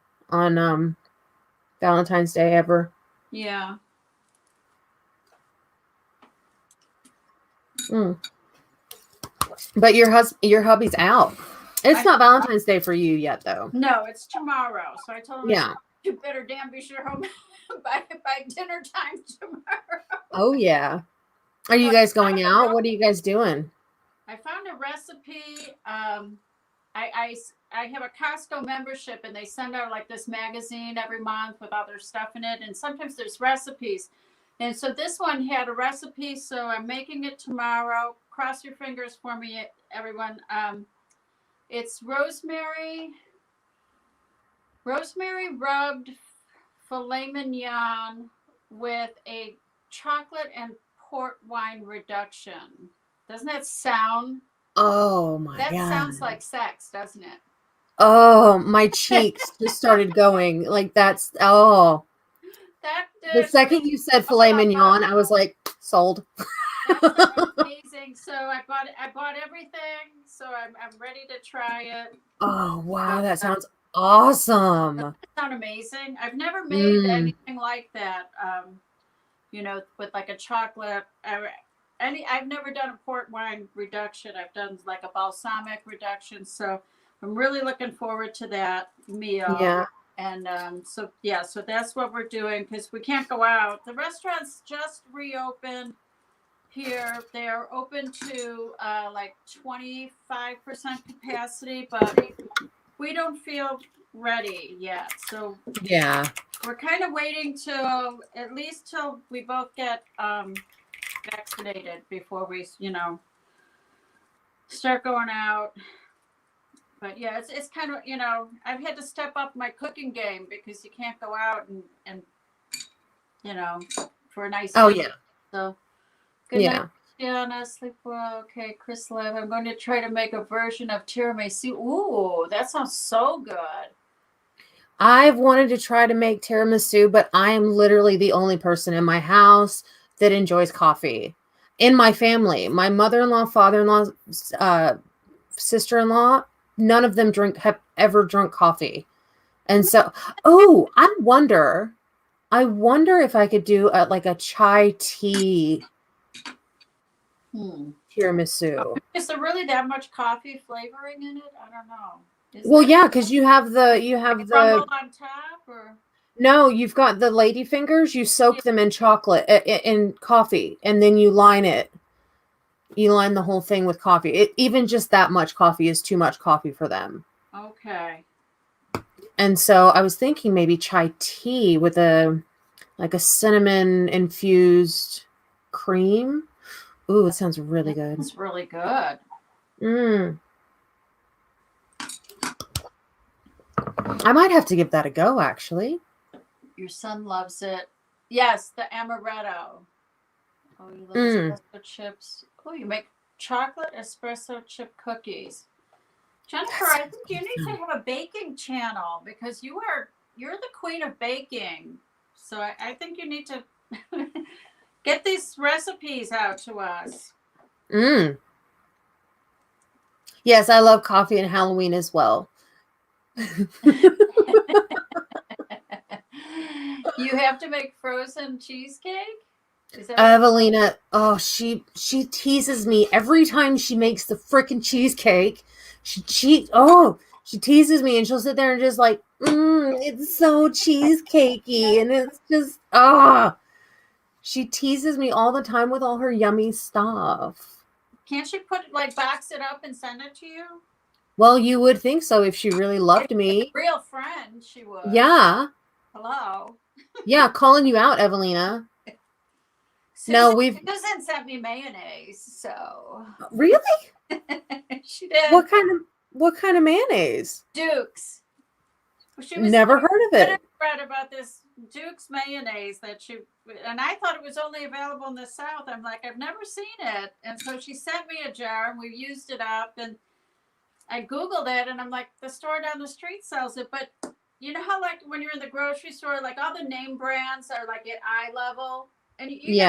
Valentine's Day ever. Yeah. But your hubby's out. It's not Valentine's Day for you yet, though. No, it's tomorrow. So I told him, yeah, you better damn be sure home by dinner time tomorrow. Oh yeah. Are you guys going out? What are you guys doing? I found a recipe. I have a Costco membership, and they send out like this magazine every month with other stuff in it, and sometimes there's recipes. And so this one had a recipe, so I'm making it tomorrow. cross your fingers for me, everyone. It's rosemary rubbed filet mignon with a chocolate and port wine reduction. Doesn't that sound? Oh my That God. sounds like sex, doesn't it? Oh, my cheeks just started going. Like that's That the second you said filet mignon, I was like, sold. That's amazing. So I bought everything. So I'm ready to try it. Oh wow, that sounds awesome. Doesn't it sound amazing. I've never made anything like that. With like a chocolate. I've never done a port wine reduction. I've done like a balsamic reduction. So I'm really looking forward to that meal. Yeah. And so that's what we're doing because we can't go out. The restaurants just reopened here. They're open to like 25% capacity, but we don't feel ready yet. So yeah, we're kind of waiting till we both get vaccinated before we, start going out. But yeah, it's kind of, I've had to step up my cooking game because you can't go out and for a nice Oh, meal. yeah. So good Yeah. night, Diana. Sleep well. Okay, Chris Lev. I'm going to try to make a version of tiramisu. Ooh, that sounds so good. I've wanted to try to make tiramisu, but I am literally the only person in my house that enjoys coffee. In my family, my mother-in-law, father-in-law, sister-in-law, none of them have ever drunk coffee. And so, I wonder if I could do a chai tea tiramisu. Is there really that much coffee flavoring in it? I don't know. Well, yeah, because you have the crumble on top, or no, you've got the lady fingers. You soak them in chocolate, in coffee, and then you line it. You line the whole thing with coffee. Even just that much coffee is too much coffee for them. Okay. And so I was thinking maybe chai tea with a cinnamon infused cream. Ooh, it sounds really good. It's really good. I might have to give that a go, actually. Your son loves it. Yes, the amaretto. Oh, you love espresso chips. Oh, you make chocolate espresso chip cookies. Jennifer, I think you need to have a baking channel because you're the queen of baking. So I think you need to get these recipes out to us. Yes, I love coffee and Halloween as well. You have to make frozen cheesecake? Evelina, she teases me every time she makes the frickin' cheesecake. She teases me and she'll sit there and just like, it's so cheesecakey, and it's just she teases me all the time with all her yummy stuff. Can't she box it up and send it to you? Well, you would think so if she really loved me. Real friend, she would. Yeah. Hello. Yeah, calling you out, Evelina. Susan sent me mayonnaise, so. Really? She did. What kind of mayonnaise? Duke's. Never heard of it. I read about this Duke's mayonnaise and I thought it was only available in the South. I'm like, I've never seen it. And so she sent me a jar and we used it up, and I Googled it and I'm like, the store down the street sells it. But you know how when you're in the grocery store, all the name brands are at eye level, and you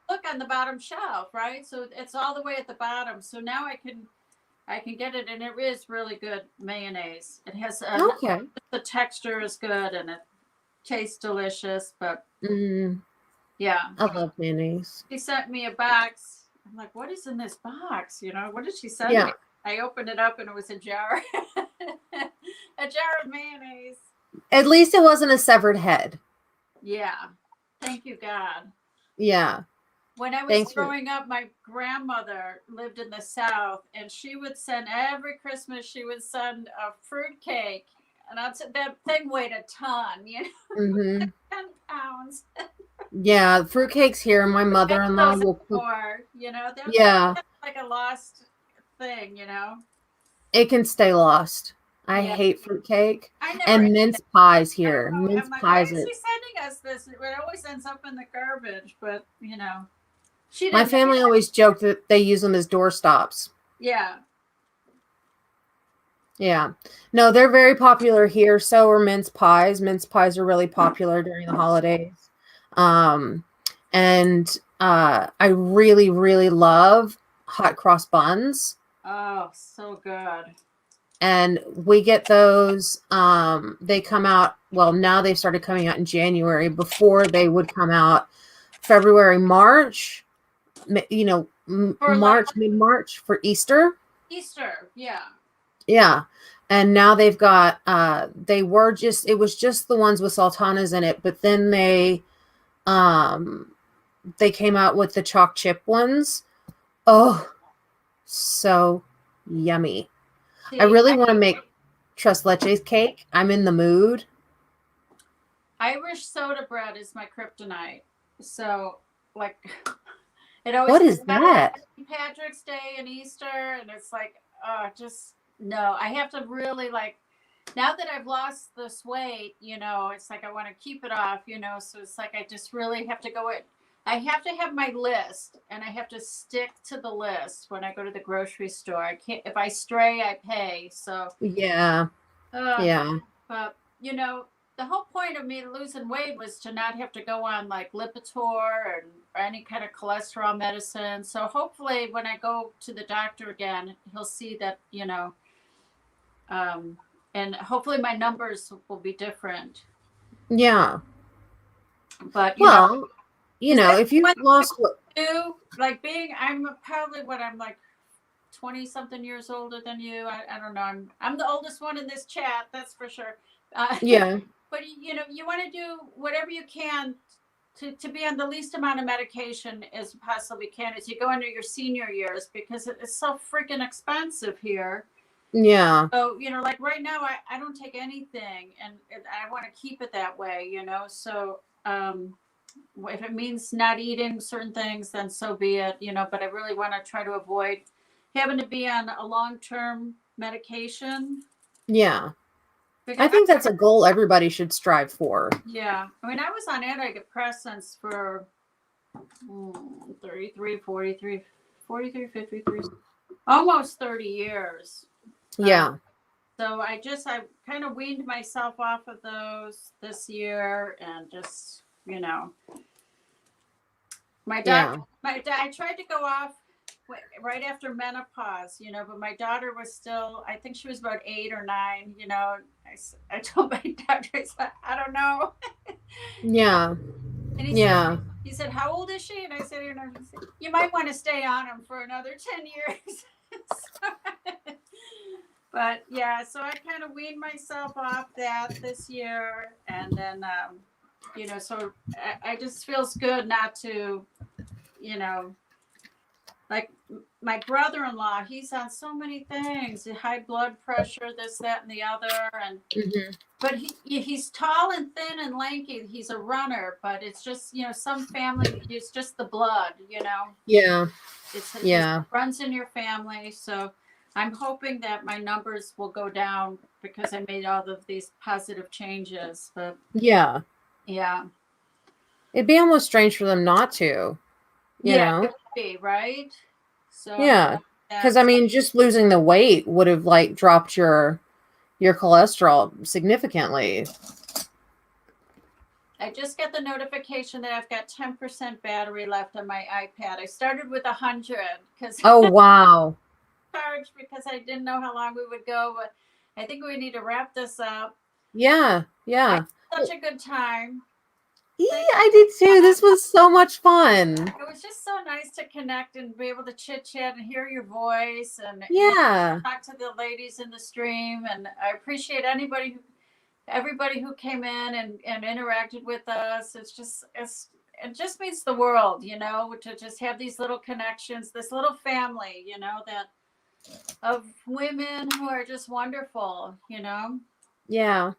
look on the bottom shelf, right? So it's all the way at the bottom. So now I can get it, and it is really good mayonnaise. It has the texture is good and it tastes delicious. But yeah, I love mayonnaise. She sent me a box. I'm like, what is in this box? What did she send me? I opened it up and it was a jar, a jar of mayonnaise. At least it wasn't a severed head. Yeah, thank you, God. Yeah. When I was growing up, my grandmother lived in the South, and she would send every Christmas. She would send a fruit cake, and that thing weighed a ton, 10 pounds. Yeah, fruitcakes here. My mother-in-law will cook. More, Yeah, like a lost thing, It can stay lost. I Yeah. hate fruitcake I never and ate mince it. pies I don't here. know. Mince I'm like, why pies is are. she sending us this? It always ends up in the garbage, but she My didn't. family always joked that they use them as doorstops. Yeah. Yeah. No, they're very popular here. So are mince pies. Mince pies are really popular during the holidays. Um, and I really, really love hot cross buns. Oh, so good. And we get those. They come out, well, now they've started coming out in January. Before they would come out February, March, For like March, mid-March for Easter. Easter. Yeah. Yeah. And now they've got it was just the ones with sultanas in it, but then um they came out with the chalk chip ones. Oh, so yummy. I See, really want to make tres leches cake. I'm in the mood. Irish soda bread is my kryptonite. So, like, it always What is comes out around that? St. Patrick's Day and Easter, and it's like, just no. I have to really like. Now that I've lost this weight, it's like I want to keep it off, So it's like I just really have to go in. I have to have my list, and I have to stick to the list when I go to the grocery store. I can't. If I stray, I pay. So, Yeah. Yeah. but the whole point of me losing weight was to not have to go on like Lipitor or any kind of cholesterol medicine. So hopefully, when I go to the doctor again, he'll see that and hopefully my numbers will be different. Yeah. But Well, is that if you what lost you do? Like I'm probably I'm like 20 something years older than you. I don't know. I'm the oldest one in this chat, that's for sure. yeah. But you want to do whatever you can to be on the least amount of medication as you possibly can as you go into your senior years, because it's so freaking expensive here. Yeah. So, like right now, I don't take anything, and I want to keep it that way, So, if it means not eating certain things, then so be it, But I really want to try to avoid having to be on a long-term medication. Yeah. I think that's a goal everybody should strive for. Yeah. I mean, I was on antidepressants for 33, 43, 43, 53, almost 30 years. Yeah. So I kind of weaned myself off of those this year, and just, my doctor, I tried to go off right after menopause, but my daughter was still, I think she was about 8 or 9, I told my doctor, I said, I don't know. Yeah. And he said, how old is she? And I said, you might want to stay on them for another 10 years. But yeah, so I kind of weaned myself off that this year. And then, so I just feels good not to, like my brother-in-law, he's on so many things, high blood pressure, this, that, and the other. And, but he's tall and thin and lanky. He's a runner, but it's just, some family, it's just the blood, Yeah. It runs in your family. So I'm hoping that my numbers will go down because I made all of these positive changes. But yeah, it'd be almost strange for them not to, you know? It would be, right? So yeah, because I mean, just losing the weight would have like dropped your cholesterol significantly. I just got the notification that I've got 10% battery left on my iPad. I started with 100 because wow, charged because I didn't know how long we would go, but I think we need to wrap this up. Yeah. Such a good time. Yeah, I did too. This was so much fun. It was just so nice to connect and be able to chit chat and hear your voice and talk to the ladies in the stream. And I appreciate everybody who came in and interacted with us. It just means the world, to just have these little connections, this little family, that of women who are just wonderful, Yeah.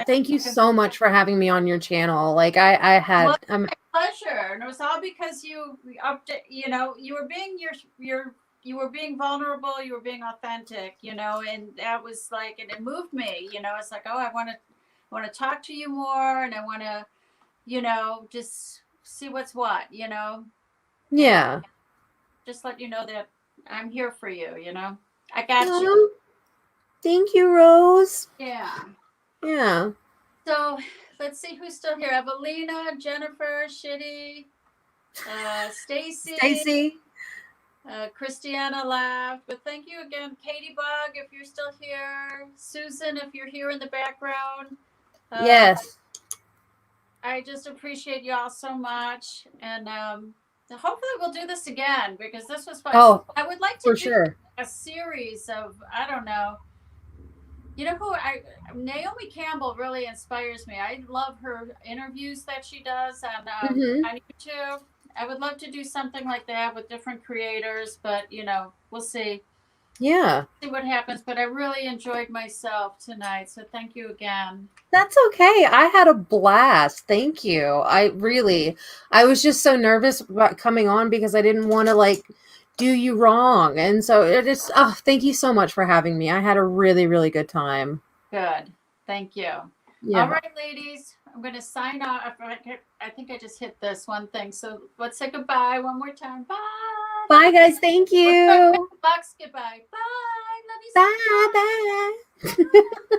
Thank you so much for having me on your channel. Like I'm pleasure. And it was all because you were being you were being vulnerable, you were being authentic, and that was like, and it moved me, it's like, oh, I want to talk to you more, and I want to, just see what's what, Yeah. and just let you know that I'm here for you, I got you. Oh, thank you, Rose. Yeah. Yeah. So let's see who's still here. Evelina, Jennifer, Shitty, Stacy. Stacy. Christiana laughed, but thank you again, Katie Bug, if you're still here. Susan, if you're here in the background. Yes. I just appreciate y'all so much, and hopefully we'll do this again, because this was fun. Oh, I would like to for do sure. a series of, I don't know. You know who Naomi Campbell really inspires me. I love her interviews that she does on YouTube. I would love to do something like that with different creators, but we'll see. Yeah. See what happens. But I really enjoyed myself tonight, so thank you again. That's okay. I had a blast. Thank you. I was just so nervous about coming on because I didn't want to do you wrong. And so thank you so much for having me. I had a really, really good time. Good. Thank you. Yeah. All right, ladies, I'm going to sign off. I think I just hit this one thing. So let's say goodbye one more time. Bye. Bye, guys. Thank you. Box goodbye. Bye. Love you so much. Bye. Bye.